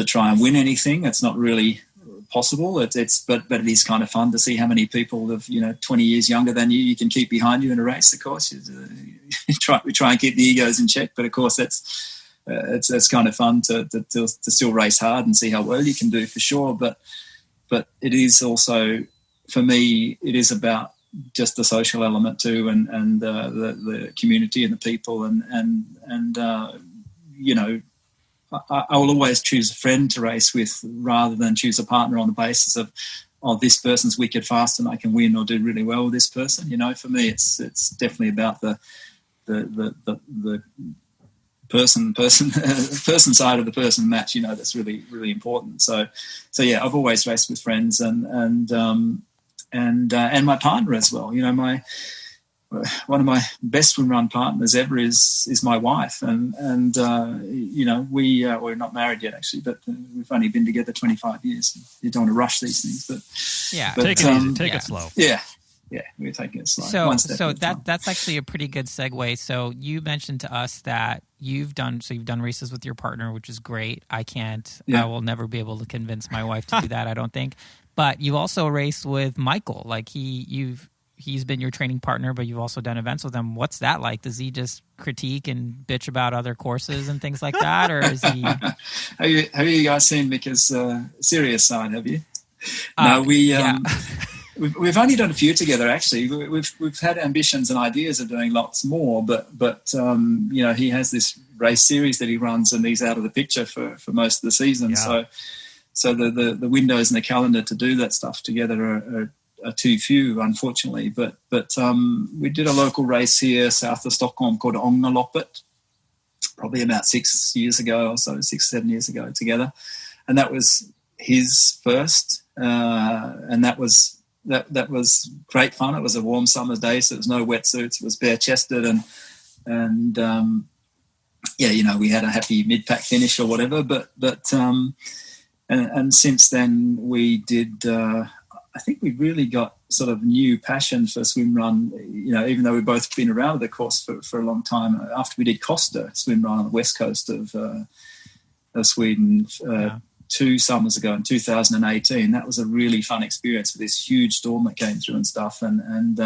try and win anything. It's not really possible. But it is kind of fun to see how many people of 20 years younger than you can keep behind you in a race. Of course, we try and keep the egos in check, but of course it's kind of fun to still race hard and see how well you can do for sure. But it is also, for me, it is about just the social element too, and the community and the people, and you know, I will always choose a friend to race with rather than choose a partner on the basis of, oh, this person's wicked fast and I can win or do really well with this person. You know, for me, it's definitely about the person side of the person match. You know, that's really, really important. So yeah, I've always raced with friends and my partner as well. You know, one of my best swimrun partners ever is my wife, and you know, we're not married yet actually, but we've only been together 25 years. You don't want to rush these things, but take it easy, take it slow. Yeah, we're taking it slow. So that's actually a pretty good segue. So you mentioned to us that you've done races with your partner, which is great. I will never be able to convince my wife to do that, I don't think. But you also raced with Michael. Like he's been your training partner, but you've also done events with him. What's that like? Does he just critique and bitch about other courses and things like that, or is he? Have you guys seen Mika's serious side? Have you? No, we've only done a few together. Actually, we've had ambitions and ideas of doing lots more, but you know, he has this race series that he runs, and he's out of the picture for most of the season. Yeah. So the windows in the calendar to do that stuff together are too few, unfortunately. But we did a local race here south of Stockholm called Ångaloppet, probably about 6 years ago or so, 6-7 years ago together, and that was his first, and that was great fun. It was a warm summer day, so there was no wetsuits. It was bare chested, and yeah, you know, we had a happy mid pack finish or whatever. But since then we did. I think we really got sort of new passion for swimrun, you know, even though we've both been around the course for a long time. After we did Costa swimrun on the west coast of Sweden 2 summers ago in 2018, that was a really fun experience with this huge storm that came through and stuff. And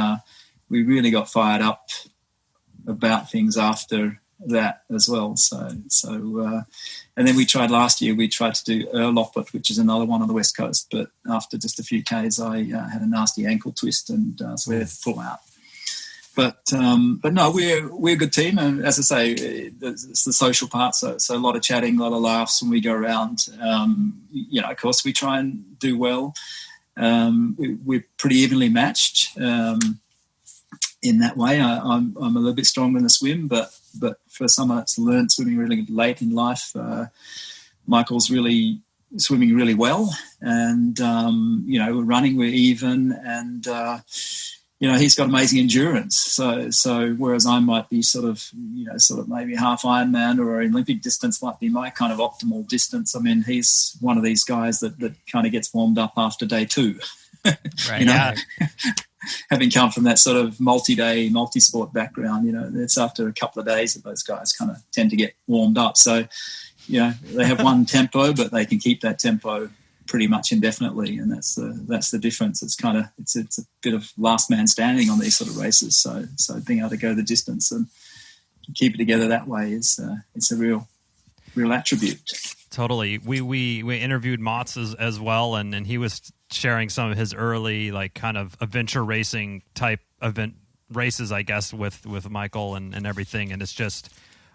we really got fired up about things after that as well. So and then we tried last year, we tried to do Örloppet, which is another one on the west coast, but after just a few Ks I had a nasty ankle twist, and so we had to pull out. But no, we're a good team, and as I say, it's the social part, so a lot of chatting, a lot of laughs when we go around. You know, of course we try and do well. We're pretty evenly matched in that way. I'm a little bit stronger in the swim, but for someone that's learned swimming really late in life, Michael's really swimming really well, and you know, running we're even, and you know, he's got amazing endurance. So whereas I might be sort of maybe half Ironman or Olympic distance might be my kind of optimal distance. I mean, he's one of these guys that kind of gets warmed up after day 2. Right. You know? Having come from that sort of multi-day, multi-sport background, you know, it's after a couple of days that those guys kind of tend to get warmed up. So, you know, they have one tempo, but they can keep that tempo pretty much indefinitely, and that's the difference. It's a bit of last man standing on these sort of races. So being able to go the distance and keep it together that way is it's a real attribute. Totally. We interviewed Mats as well, and he was sharing some of his early, like, kind of adventure racing type event races, I guess, with Michael and everything. And it's just,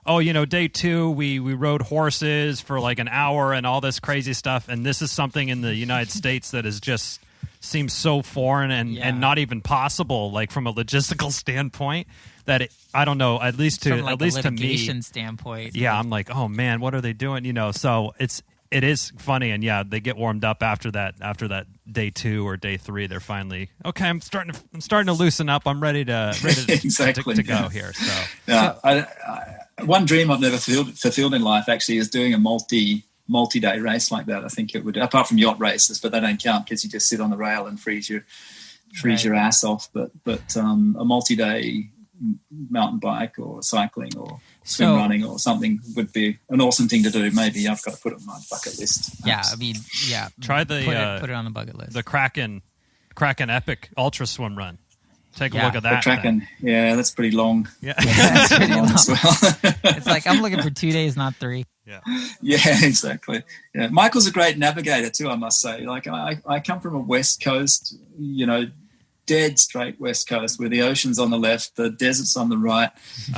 oh, you know, day 2 we rode horses for like an hour and all this crazy stuff. And this is something in the United States that is just seems so foreign and not even possible, like from a logistical standpoint, that I don't know, at least to me standpoint. Yeah, I'm like, oh man, what are they doing? You know, so it is funny, and yeah, they get warmed up after that day 2 or day 3. They're finally okay. I'm starting to loosen up. I'm ready to exactly. to go here. So yeah, one dream I've never fulfilled in life actually is doing a multi-day race like that. I think it would, apart from yacht races, but they don't count because you just sit on the rail and freeze your ass off. But a multi-day mountain bike or cycling or swim running or something would be an awesome thing to do. Maybe I've got to put it on my bucket list. Yeah, I mean, yeah. Try the put it on the bucket list. The Kraken Epic Ultra Swim Run. Take a look at that. The Kraken, yeah, that's pretty long. Yeah, that's pretty long as well. It's like I'm looking for 2 days, not 3. Yeah, exactly. Yeah, Michael's a great navigator too, I must say. Like I come from a West Coast, you know, dead straight west coast where the ocean's on the left, the desert's on the right.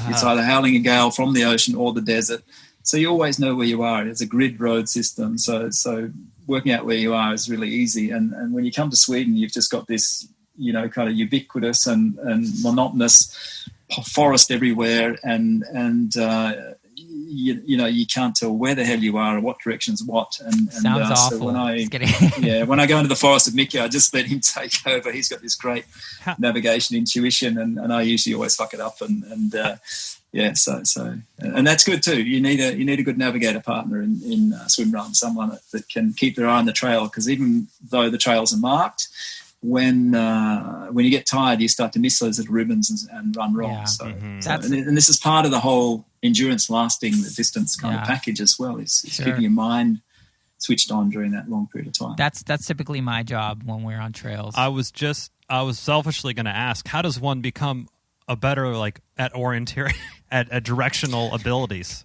It's either howling a gale from the ocean or the desert. So you always know where you are. It's a grid road system. So working out where you are is really easy. And when you come to Sweden, you've just got this, you know, kind of ubiquitous and monotonous forest everywhere. And you know, you can't tell where the hell you are or what direction's what. Sounds awful. So when I go into the forest with Mickey, I just let him take over. He's got this great navigation intuition, and I usually always fuck it up. And that's good too. You need a good navigator partner in swimrun, someone that can keep their eye on the trail, because even though the trails are marked, when you get tired, you start to miss those little ribbons and run wrong. Yeah. And this is part of the whole endurance lasting the distance kind of package as well, is keeping your mind switched on during that long period of time. That's typically my job when we're on trails. I was selfishly going to ask, how does one become a better, like, at orienteering, at directional abilities?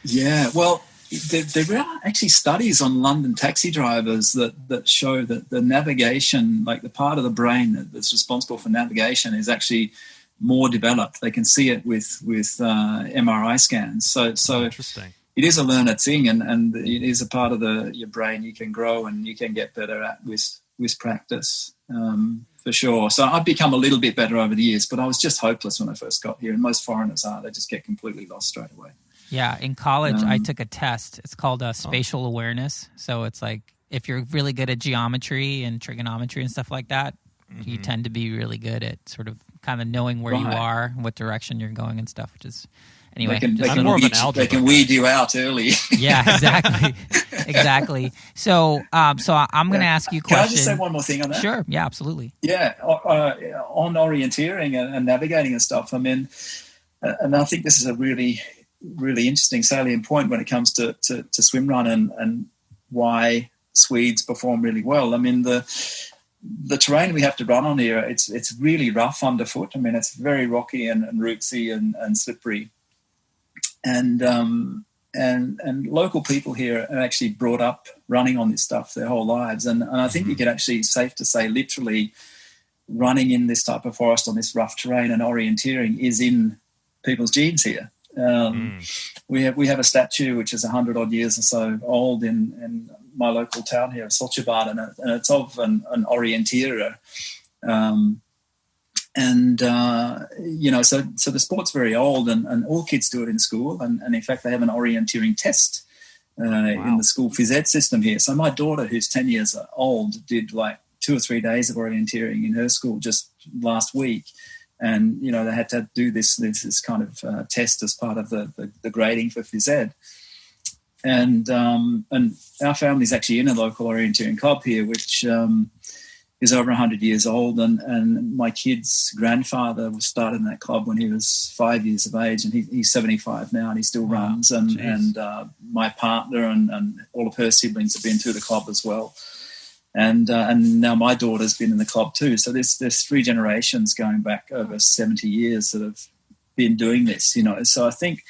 Yeah, well, there are actually studies on London taxi drivers that show that the navigation, like the part of the brain that's responsible for navigation, is actually more developed. They can see it with MRI scans. So interesting. It is a learned thing, and it is a part of your brain you can grow and you can get better at with practice, for sure. So I've become a little bit better over the years, but I was just hopeless when I first got here, and most foreigners are. They just get completely lost straight away. Yeah, in college, I took a test. It's called spatial awareness. So it's like if you're really good at geometry and trigonometry and stuff like that, you tend to be really good at sort of kind of knowing where you are, what direction you're going and stuff, which is, anyway. They can weed you out early. Yeah, exactly. Exactly. So I'm going to ask you a question. Can I just say one more thing on that? Sure. Yeah, absolutely. Yeah, on orienteering and navigating and stuff, I mean, and I think this is a really, really interesting salient point when it comes to swimrun and why Swedes perform really well. I mean, the terrain we have to run on here, it's really rough underfoot. I mean, it's very rocky and rootsy and slippery. And local people here are actually brought up running on this stuff their whole lives. And I think you could actually, safe to say, literally running in this type of forest on this rough terrain and orienteering is in people's genes here. We have a statue which is 100 odd years or so old in my local town here, Soltjebad, and it's of an orienteer. You know, so the sport's very old, and all kids do it in school, and in fact they have an orienteering test in the school phys ed system here. So my daughter, who's 10 years old, did like 2 or 3 days of orienteering in her school just last week. And, you know, they had to do this kind of test as part of the grading for phys ed. And our family's actually in a local orienteering club here, which is over 100 years old. And my kid's grandfather was started in that club when he was 5 years of age, and he's 75 now, and he still runs. And my partner and all of her siblings have been through the club as well. And now my daughter's been in the club too. So there's 3 generations going back over 70 years that have been doing this, you know. So I think,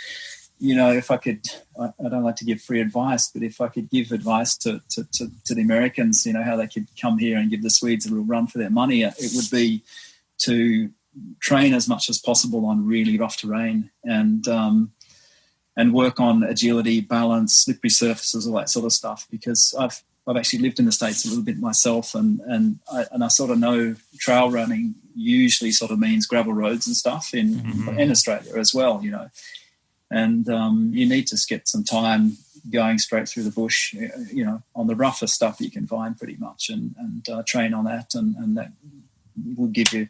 you know, if I could, I don't like to give free advice, but if I could give advice to the Americans, you know, how they could come here and give the Swedes a real run for their money, it would be to train as much as possible on really rough terrain and work on agility, balance, slippery surfaces, all that sort of stuff, because I've actually lived in the States a little bit myself, and I sort of know trail running usually sort of means gravel roads and stuff in Australia as well, you know. And you need to get some time going straight through the bush, you know, on the roughest stuff that you can find pretty much, and train on that, and that will give you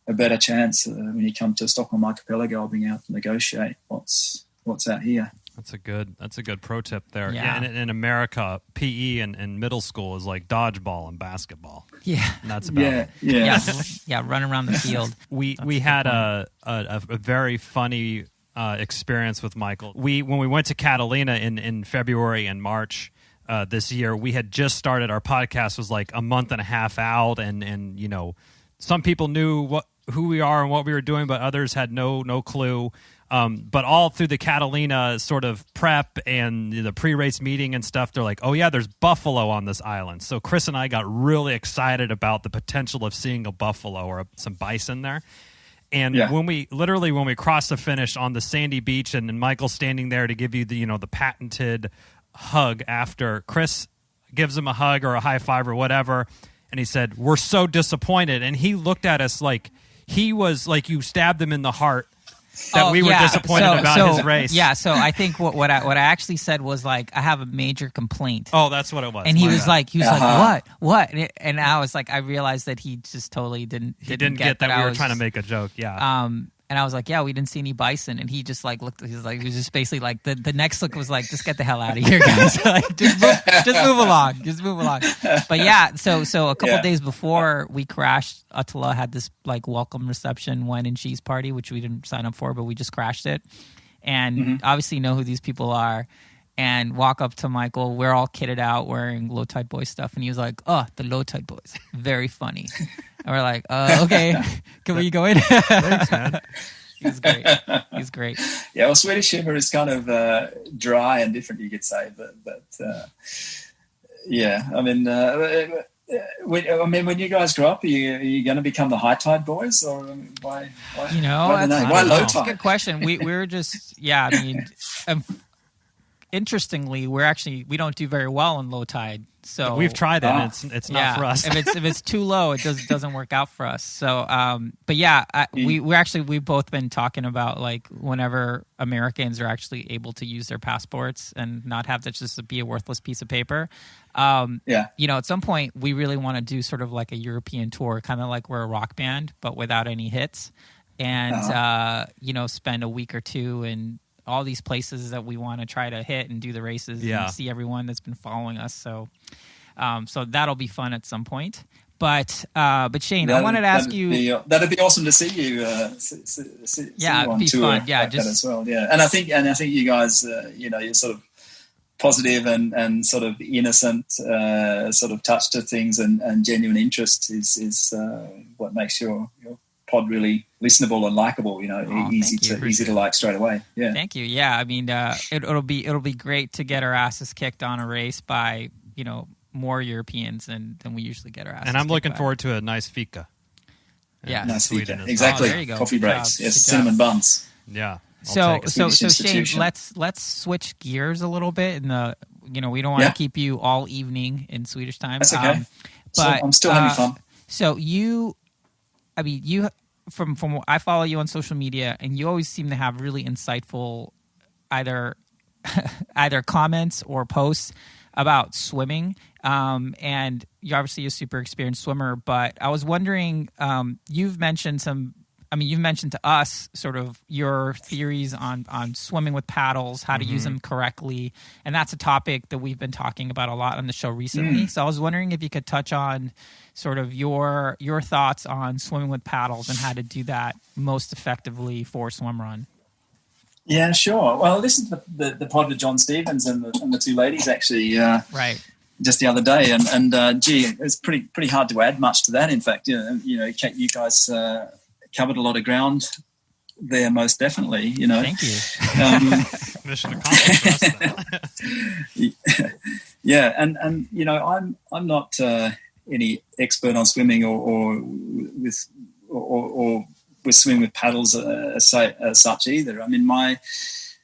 a better chance when you come to Stockholm Archipelago being able to negotiate what's out here. That's a good pro tip there. Yeah. And in America, PE in middle school is like dodgeball and basketball. Yeah. And that's about it. Yeah, run around the field. We had a very funny experience with Michael. When we went to Catalina in February and March this year, we had just started. Our podcast was like a month and a half out, and you know, some people knew who we are and what we were doing, but others had no clue. But all through the Catalina sort of prep and the pre-race meeting and stuff, they're like, oh yeah, there's buffalo on this island. So Chris and I got really excited about the potential of seeing a buffalo or some bison there. And when we crossed the finish on the sandy beach, and Michael's standing there to give you the patented hug after, Chris gives him a hug or a high five or whatever, and he said, "We're so disappointed." And he looked at us like he was like you stabbed him in the heart. That we were disappointed about his race. Yeah, so I think what I actually said was like, I have a major complaint. Oh, that's what it was. And he was like, what? And I was like, I realized that he just totally didn't get that we were trying to make a joke. Yeah. And I was like, yeah, we didn't see any bison. And he just like looked. He was just basically like the next look was like, just get the hell out of here, guys. Like, just move along. But yeah, so a couple days before we crashed, ÖTILLÖ had this like welcome reception wine and cheese party, which we didn't sign up for, but we just crashed it. And obviously know who these people are. And walk up to Michael. We're all kitted out wearing Low Tide Boyz stuff. And he was like, oh, the Low Tide Boyz. Very funny. And we're like, okay, can we go in? Thanks, man. He's great. Yeah, well, Swedish humor is kind of dry and different, you could say. But yeah, I mean, when you guys grow up, are you going to become the High Tide Boys, or why Why Low Tide? That's a good question. We're just, I mean, interestingly, we don't do very well in low tide. So we've tried it. And it's not for us. if it's too low, it doesn't work out for us. So, we've both been talking about like whenever Americans are actually able to use their passports and not have that just be a worthless piece of paper. At some point we really want to do sort of like a European tour, kind of like we're a rock band, but without any hits, and spend a week or two in all these places that we want to try to hit and do the races and see everyone that's been following us. So that'll be fun at some point. But Shane, I wanted to ask you. That'd be awesome to see you. See it'd be fun. Yeah, like just as well. Yeah, and I think you guys, you're sort of positive and sort of innocent, sort of touch to things and genuine interest is what makes your pod really listenable and likable, easy to like straight away. Yeah. Thank you. Yeah. I mean, it'll be great to get our asses kicked on a race by, more Europeans than we usually get our asses kicked. And I'm looking forward to a nice fika. Yeah. Nice fika. Exactly. There you go. Coffee breaks. Yes. Cinnamon buns. Yeah. So Shane, let's switch gears a little bit and we don't want to keep you all evening in Swedish time. That's okay. But I'm still having fun. So you from I follow you on social media, and you always seem to have really insightful either comments or posts about swimming. And you're obviously a super experienced swimmer, but I was wondering, you've mentioned to us sort of your theories on swimming with paddles, how to use them correctly. And that's a topic that we've been talking about a lot on the show recently. So I was wondering if you could touch on sort of your thoughts on swimming with paddles and how to do that most effectively for Swimrun. Yeah, sure. Well, I listened to the pod with John Stevens and the two ladies actually just the other day. And it's pretty hard to add much to that. In fact, you guys covered a lot of ground there, most definitely. Thank you. Mission accomplished. Yeah, and I'm not any expert on swimming or with swimming with paddles as such either. I mean, my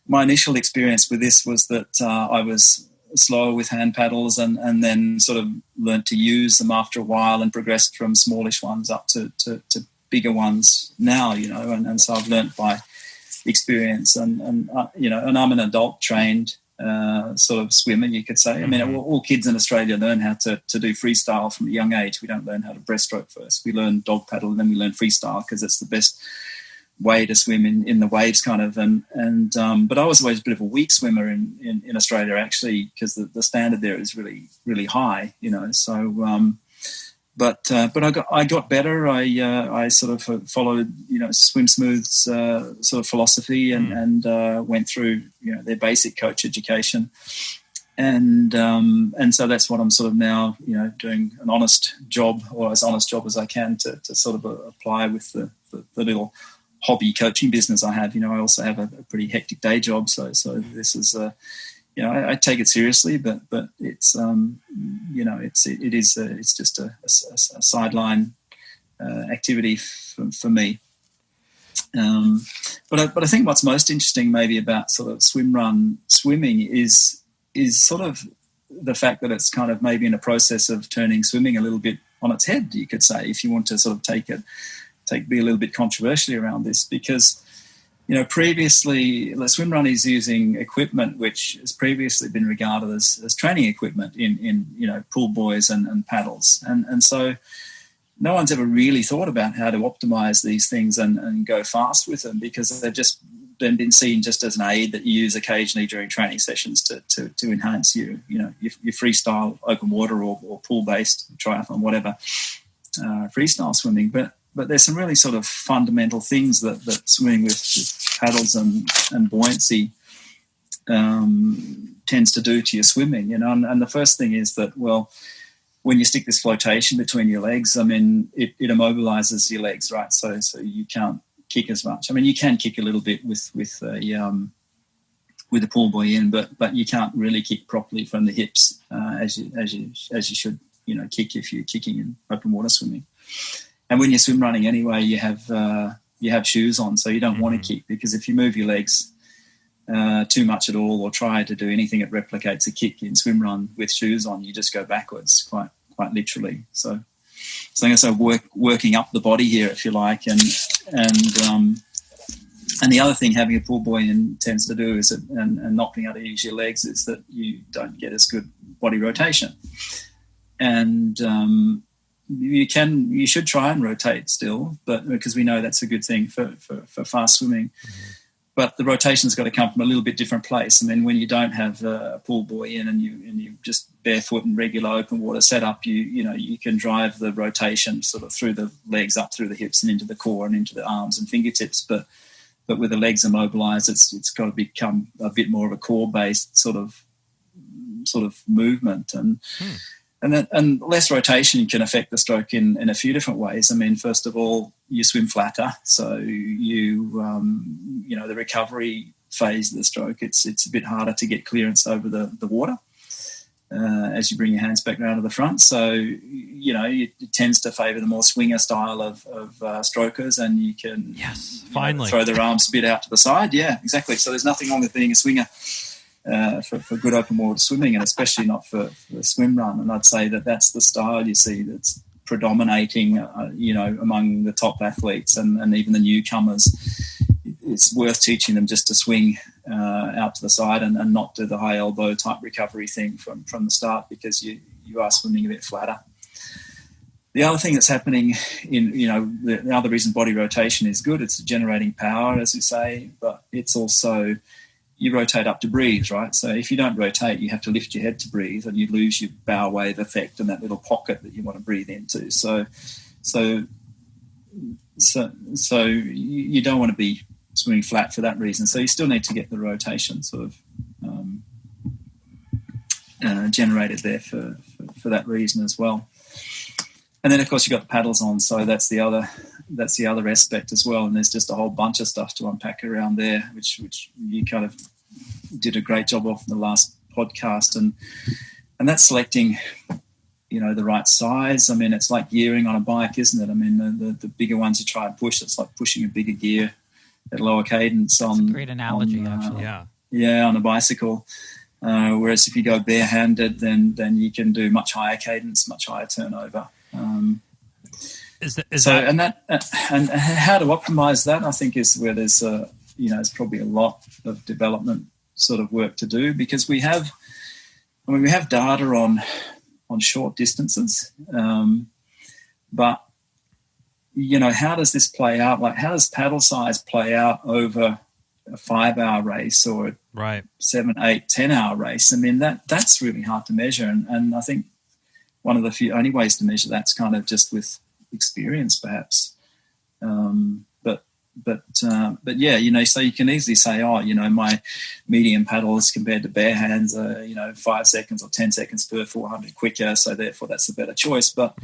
initial experience with this was that I was slower with hand paddles and then sort of learnt to use them after a while and progressed from smallish ones up to bigger ones now, and so I've learnt by experience and I'm an adult trained sort of swimmer, you could say. I mean, all kids in Australia learn how to do freestyle from a young age. We don't learn how to breaststroke first. We learn dog paddle and then we learn freestyle because it's the best way to swim in the waves kind of. But I was always a bit of a weak swimmer in Australia actually because the standard there is really, really high, so... But I got better. I sort of followed Swim Smooth's sort of philosophy and went through their basic coach education, and so that's what I'm sort of now doing an honest job or as honest job as I can to sort of apply with the little hobby coaching business I have. I also have a pretty hectic day job. So this is, I take it seriously, but it's, it's just a sideline activity for me. But I think what's most interesting maybe about sort of swimming is sort of the fact that it's kind of maybe in a process of turning swimming a little bit on its head, you could say, if you want to sort of be a little bit controversially around this, because previously the swimrun is using equipment which has previously been regarded as training equipment in pool buoys and paddles, and so no one's ever really thought about how to optimize these things and go fast with them, because they've just been seen just as an aid that you use occasionally during training sessions to enhance your freestyle open water or pool-based triathlon, whatever, freestyle swimming. But there's some really sort of fundamental things that swimming with paddles and buoyancy tends to do to your swimming, and the first thing is that, well, when you stick this flotation between your legs, I mean, it immobilizes your legs, right? So you can't kick as much. I mean, you can kick a little bit with a pool buoy in, but you can't really kick properly from the hips as you should, kick if you're kicking in open water swimming. And when you're swim running anyway, you have shoes on, so you don't want to kick, because if you move your legs too much at all, or try to do anything that replicates a kick in swim run with shoes on, you just go backwards quite literally. So I guess working up the body here, if you like, and the other thing having a pool buoy tends to do is and not being able to use your legs is that you don't get as good body rotation, and you should try and rotate still, but because we know that's a good thing for fast swimming. But the rotation's got to come from a little bit different place. I mean, when you don't have a pool buoy in and you just barefoot and regular open water setup, you can drive the rotation sort of through the legs, up through the hips and into the core and into the arms and fingertips. But with the legs immobilized, it's got to become a bit more of a core based sort of movement, and less rotation can affect the stroke in a few different ways. I mean, first of all, you swim flatter, so the recovery phase of the stroke, it's a bit harder to get clearance over the water as you bring your hands back around to the front. So it tends to favour the more swinger style of strokers, and you can finally throw their arms a bit out to the side. Yeah, exactly. So there's nothing wrong with being a swinger. For good open water swimming, and especially not for swim run. And I'd say that's the style you see that's predominating, among the top athletes and even the newcomers. It's worth teaching them just to swing out to the side and not do the high elbow type recovery thing from the start, because you are swimming a bit flatter. The other thing that's happening the other reason body rotation is good, it's generating power, as you say, but it's also, you rotate up to breathe, right? So if you don't rotate, you have to lift your head to breathe, and you lose your bow wave effect and that little pocket that you want to breathe into. So you don't want to be swimming flat for that reason. So you still need to get the rotation sort of generated there for that reason as well. And then of course you've got the paddles on, so that's the other aspect as well. And there's just a whole bunch of stuff to unpack around there, which you kind of did a great job of in the last podcast, and that's selecting the right size. I mean, it's like gearing on a bike, isn't it? I mean, the bigger ones you try and push, it's like pushing a bigger gear at lower cadence on. That's a great analogy, actually. Yeah, on a bicycle. Whereas if you go barehanded, then you can do much higher cadence, much higher turnover. And how to optimize that, I think, is where there's there's probably a lot of development sort of work to do, because we have data on short distances, but how does this play out? Like, how does paddle size play out over a 5-hour race or a 7, 8, 10-hour race? I mean, that's really hard to measure, and I think one of the few only ways to measure that's kind of just with experience, perhaps. But yeah, so you can easily say, my medium paddle is compared to bare hands, 5 seconds or 10 seconds per 400 quicker, so therefore that's the better choice. But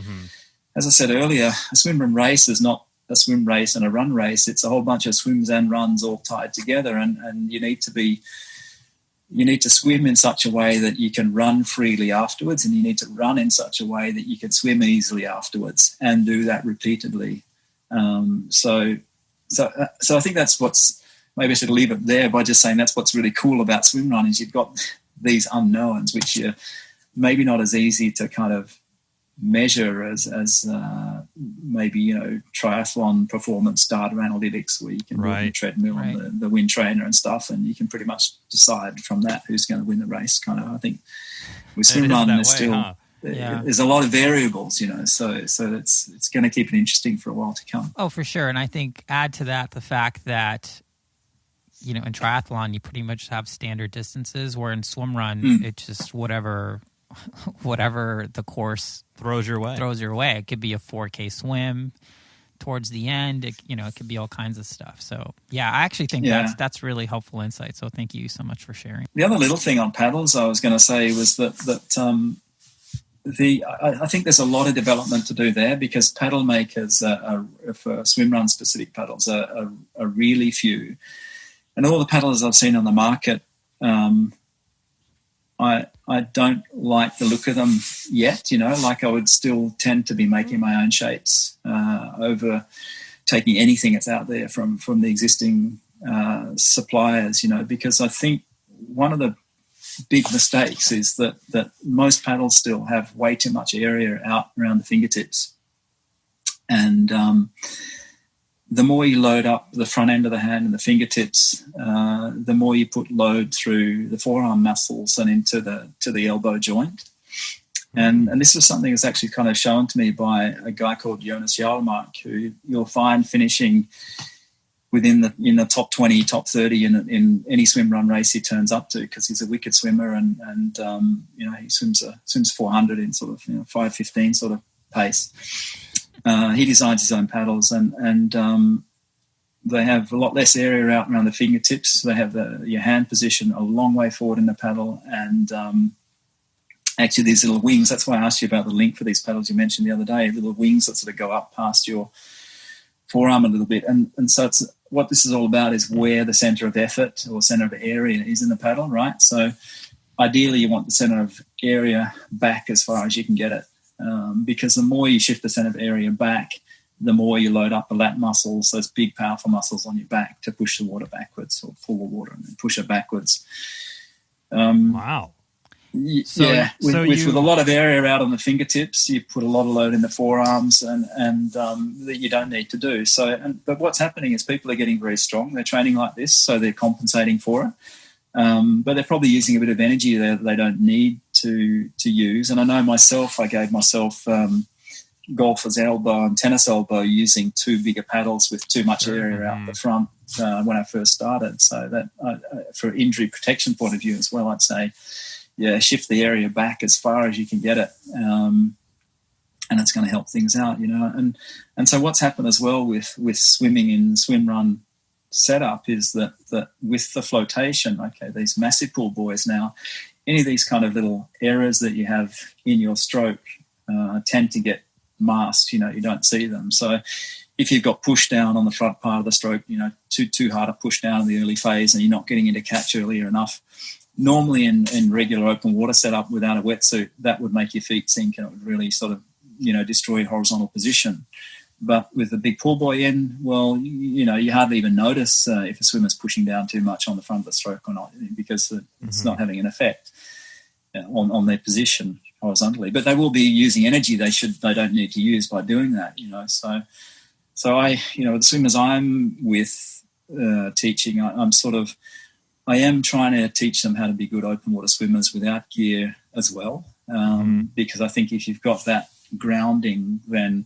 as I said earlier, a swimrun race is not a swim race and a run race. It's a whole bunch of swims and runs all tied together, and you need to swim in such a way that you can run freely afterwards, and you need to run in such a way that you can swim easily afterwards, and do that repeatedly. So I think that's what's, maybe I should leave it there by just saying that's what's really cool about swimrun, is you've got these unknowns which are maybe not as easy to kind of measure as maybe, you know, triathlon performance data analytics, where you can do the treadmill and the wind trainer and stuff, and you can pretty much decide from that who's going to win the race. Kind of, I think with swimrun there's still there's a lot of variables, you know, so it's going to keep it interesting for a while to come. Oh, for sure. And I think add to that the fact that, you know, in triathlon you pretty much have standard distances, where in swimrun it's just whatever the course throws your way. It could be a 4K swim towards the end. It could be all kinds of stuff. So yeah, I actually think that's really helpful insight. So thank you so much for sharing. The other little thing on paddles I was going to say was that I think there's a lot of development to do there, because paddle makers for swimrun specific paddles are really few, and all the paddlers I've seen on the market, I don't like the look of them yet, you know, like I would still tend to be making my own shapes over taking anything that's out there from the existing suppliers, you know, because I think one of the big mistakes is that most paddles still have way too much area out around the fingertips. And the more you load up the front end of the hand and the fingertips, the more you put load through the forearm muscles and into the elbow joint. And this was something that's actually kind of shown to me by a guy called Jonas Jarlmark, who you'll find finishing in the top 20, top 30 in any swim run race he turns up to, because he's a wicked swimmer, and you know, he swims 400 in sort of 5:15 sort of pace. He designs his own paddles, and they have a lot less area out around the fingertips. They have your hand position a long way forward in the paddle, and actually these little wings. That's why I asked you about the link for these paddles you mentioned the other day. Little wings that sort of go up past your forearm a little bit, and so it's what this is all about is where the center of effort or center of area is in the paddle, right? So ideally you want the center of area back as far as you can get it. Because the more you shift the center of area back, the more you load up the lat muscles, those big, powerful muscles on your back, to push the water backwards, or pull the water and then push it backwards. Wow. With a lot of area out on the fingertips, you put a lot of load in the forearms, and that you don't need to do. But what's happening is people are getting very strong. They're training like this, so they're compensating for it. But they're probably using a bit of energy there that they don't need to use. And I know myself, I gave myself golfer's elbow and tennis elbow using too big paddles with too much area out the front when I first started. So that for injury protection point of view as well, I'd say, shift the area back as far as you can get it. And it's going to help things out, you know. And so what's happened as well with swimming in swimrun setup is that with the flotation, these massive pool buoys now, any of these kind of little errors that you have in your stroke tend to get masked, you know, you don't see them. So if you've got push down on the front part of the stroke, you know, too hard a push down in the early phase, and you're not getting into catch earlier enough, normally in regular open water setup without a wetsuit, that would make your feet sink, and it would really sort of, you know, destroy horizontal position. But with the big pool buoy in, well, you know, you hardly even notice if a swimmer's pushing down too much on the front of the stroke or not, because it's not having an effect on their position horizontally. But they will be using energy they don't need to use by doing that, you know. So I, you know, the swimmers I'm with teaching, I am trying to teach them how to be good open water swimmers without gear as well, because I think if you've got that grounding, then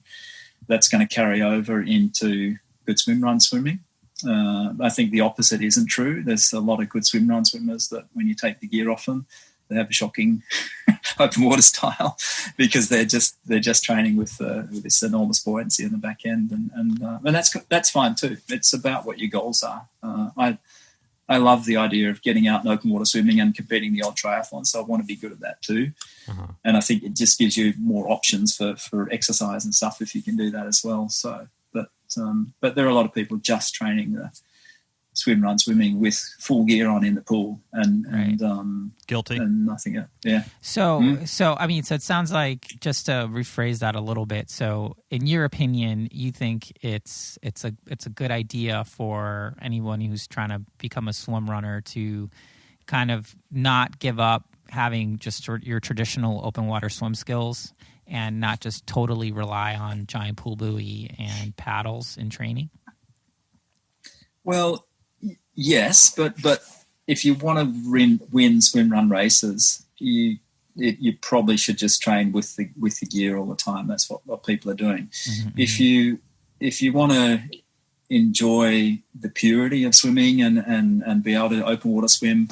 that's going to carry over into good swimrun swimming. I think the opposite isn't true. There's a lot of good swimrun swimmers that when you take the gear off them, they have a shocking open water style, because they're just training with this enormous buoyancy in the back end, and that's fine too. It's about what your goals are. I love the idea of getting out in open water swimming and competing the old triathlon, so I want to be good at that too. And I think it just gives you more options for exercise and stuff if you can do that as well. So, but but there are a lot of people just training the swimming with full gear on in the pool and guilty and nothing else. Yeah. So I mean, so it sounds like, just to rephrase that a little bit. So in your opinion, you think it's a good idea for anyone who's trying to become a swim runner to kind of not give up having just your traditional open water swim skills and not just totally rely on giant pool buoy and paddles in training? Well, yes, but if you want to win swim run races, you probably should just train with the gear all the time. That's what people are doing. Mm-hmm. If you want to enjoy the purity of swimming and be able to open water swim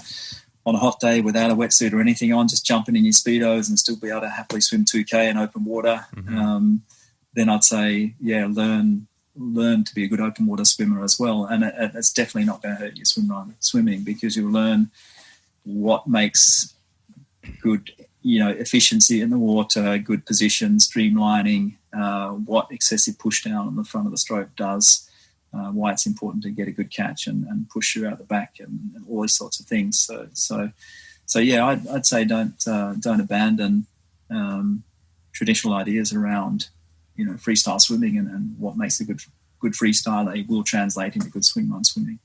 on a hot day without a wetsuit or anything on, just jumping in your Speedos and still be able to happily swim 2K in open water, then I'd say, learn to be a good open water swimmer as well. And it's definitely not going to hurt your swimming, because you'll learn what makes good, efficiency in the water, good position, streamlining, what excessive push down on the front of the stroke does, why it's important to get a good catch and push you out the back and all these sorts of things. So yeah, I'd say don't abandon traditional ideas around freestyle swimming and what makes a good freestyler will translate into good swim run swimming.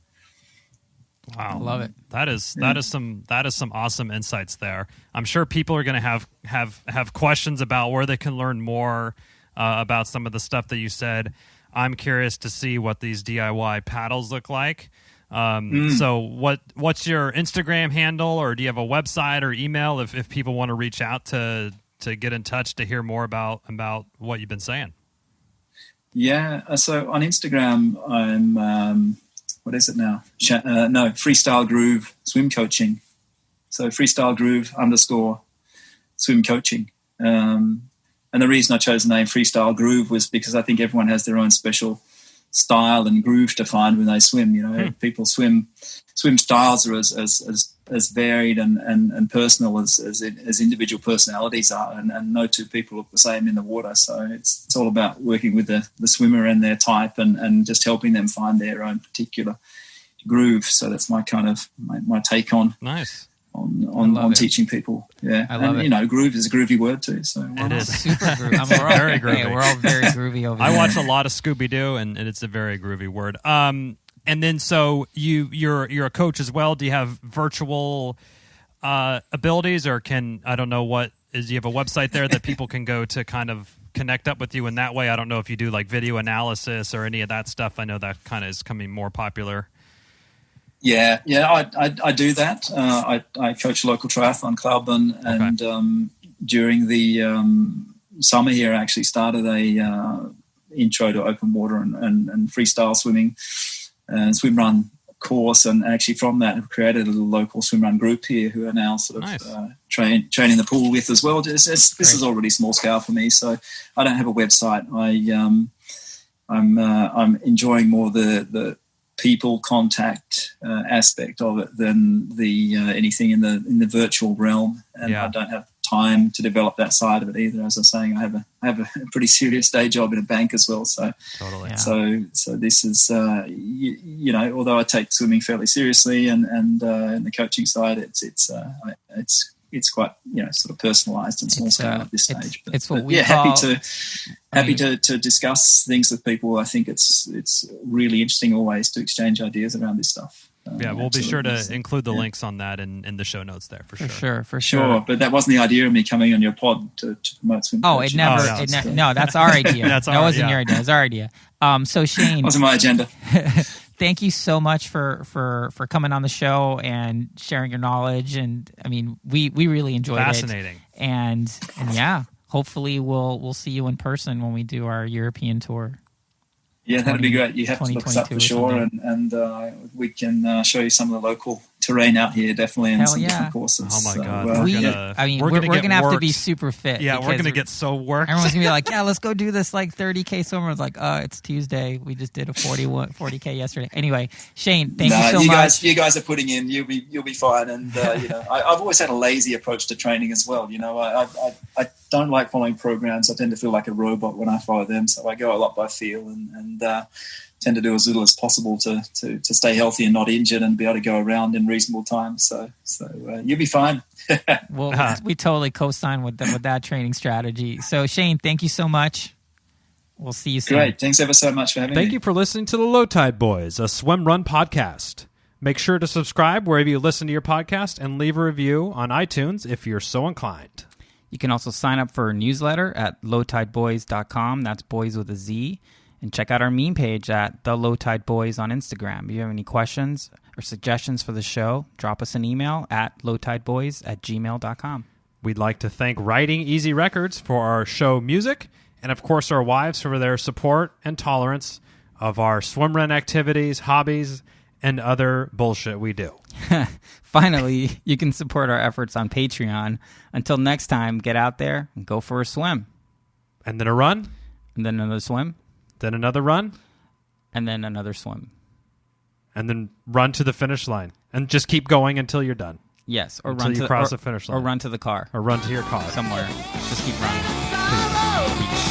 Wow, love it. That is some awesome insights there. I'm sure people are going to have questions about where they can learn more about some of the stuff that you said. I'm curious to see what these DIY paddles look like. So what's your Instagram handle, or do you have a website or email if people want to reach out to get in touch to hear more about what you've been saying? Yeah, so on Instagram, I'm, what is it now? Freestyle Groove Swim Coaching. So Freestyle Groove _ swim coaching. And the reason I chose the name Freestyle Groove was because I think everyone has their own special style and groove to find when they swim. People swim styles are as varied and personal as individual personalities are, and no two people look the same in the water. So it's all about working with the swimmer and their type and just helping them find their own particular groove. So that's my kind of my take on on teaching people. Yeah, I love it. Groove is a groovy word too. So it is super groovy. Very groovy. Yeah, we're all very groovy over here. I watch a lot of Scooby-Doo, and it's a very groovy word. And then so you're a coach as well. Do you have virtual abilities, or do you have a website there that people can go to kind of connect up with you in that way? I don't know if you do like video analysis or any of that stuff. I know that kind of is coming more popular. Yeah, I do that. I coach a local triathlon club, and during the summer here, I actually started a intro to open water and freestyle swimming and swim run course, and actually from that I've created a little local swim run group here who are now sort of training the pool with as well. This is already small scale for me, so I don't have a website. I'm enjoying more the people contact aspect of it than the anything in the virtual realm, and I don't have time to develop that side of it either. As I was saying, I have a pretty serious day job in a bank as well. So totally. Yeah. So this is although I take swimming fairly seriously and the coaching side, it's quite sort of personalised and small scale at this stage. But, it's what we call. Happy to discuss things with people. I think it's really interesting always to exchange ideas around this stuff. We'll be sure to include the links on that in the show notes there for sure. For sure. But that wasn't the idea of me coming on your pod to promote swim coaching. No, that's our idea. That wasn't your idea. It's our idea. So Shane, wasn't my agenda. Thank you so much for coming on the show and sharing your knowledge. And I mean, we really enjoyed it. Fascinating. And yeah, hopefully we'll see you in person when we do our European tour. Yeah, that'd be great. You have to look us up for sure, and we can show you some of the local terrain out here, definitely, and some different courses. Oh my God! We're gonna have to be super fit. Yeah, we're gonna get so worked. Everyone's gonna be like, "Yeah, let's go do this 30K swimmer." It's like, it's Tuesday. We just did a 40K yesterday. Anyway, Shane, thank you so much. You guys are putting in. You'll be fine. And I've always had a lazy approach to training as well. I don't like following programs. I tend to feel like a robot when I follow them. So I go a lot by feel and tend to do as little as possible to stay healthy and not injured and be able to go around in reasonable time. So you'll be fine. Well, we totally co-sign with that training strategy. So Shane, thank you so much. We'll see you soon. Great. Thanks ever so much for having me. Thank you for listening to the Low Tide Boyz, a Swimrun podcast. Make sure to subscribe wherever you listen to your podcast and leave a review on iTunes if you're so inclined. You can also sign up for a newsletter at lowtideboyz.com. That's boys with a Z. And check out our meme page at The Low Tide Boyz on Instagram. If you have any questions or suggestions for the show, drop us an email at lowtideboyz@gmail.com. We'd like to thank Writing Easy Records for our show music, and of course our wives for their support and tolerance of our swimrun activities, hobbies, and other bullshit we do. Finally, you can support our efforts on Patreon. Until next time, get out there and go for a swim. And then a run. And then another swim. Then another run. And then another swim. And then run to the finish line. And just keep going until you're done. Yes. Or until run you to cross the finish line. Or run to the car. Or run to your car. Somewhere. Just keep running. Peace.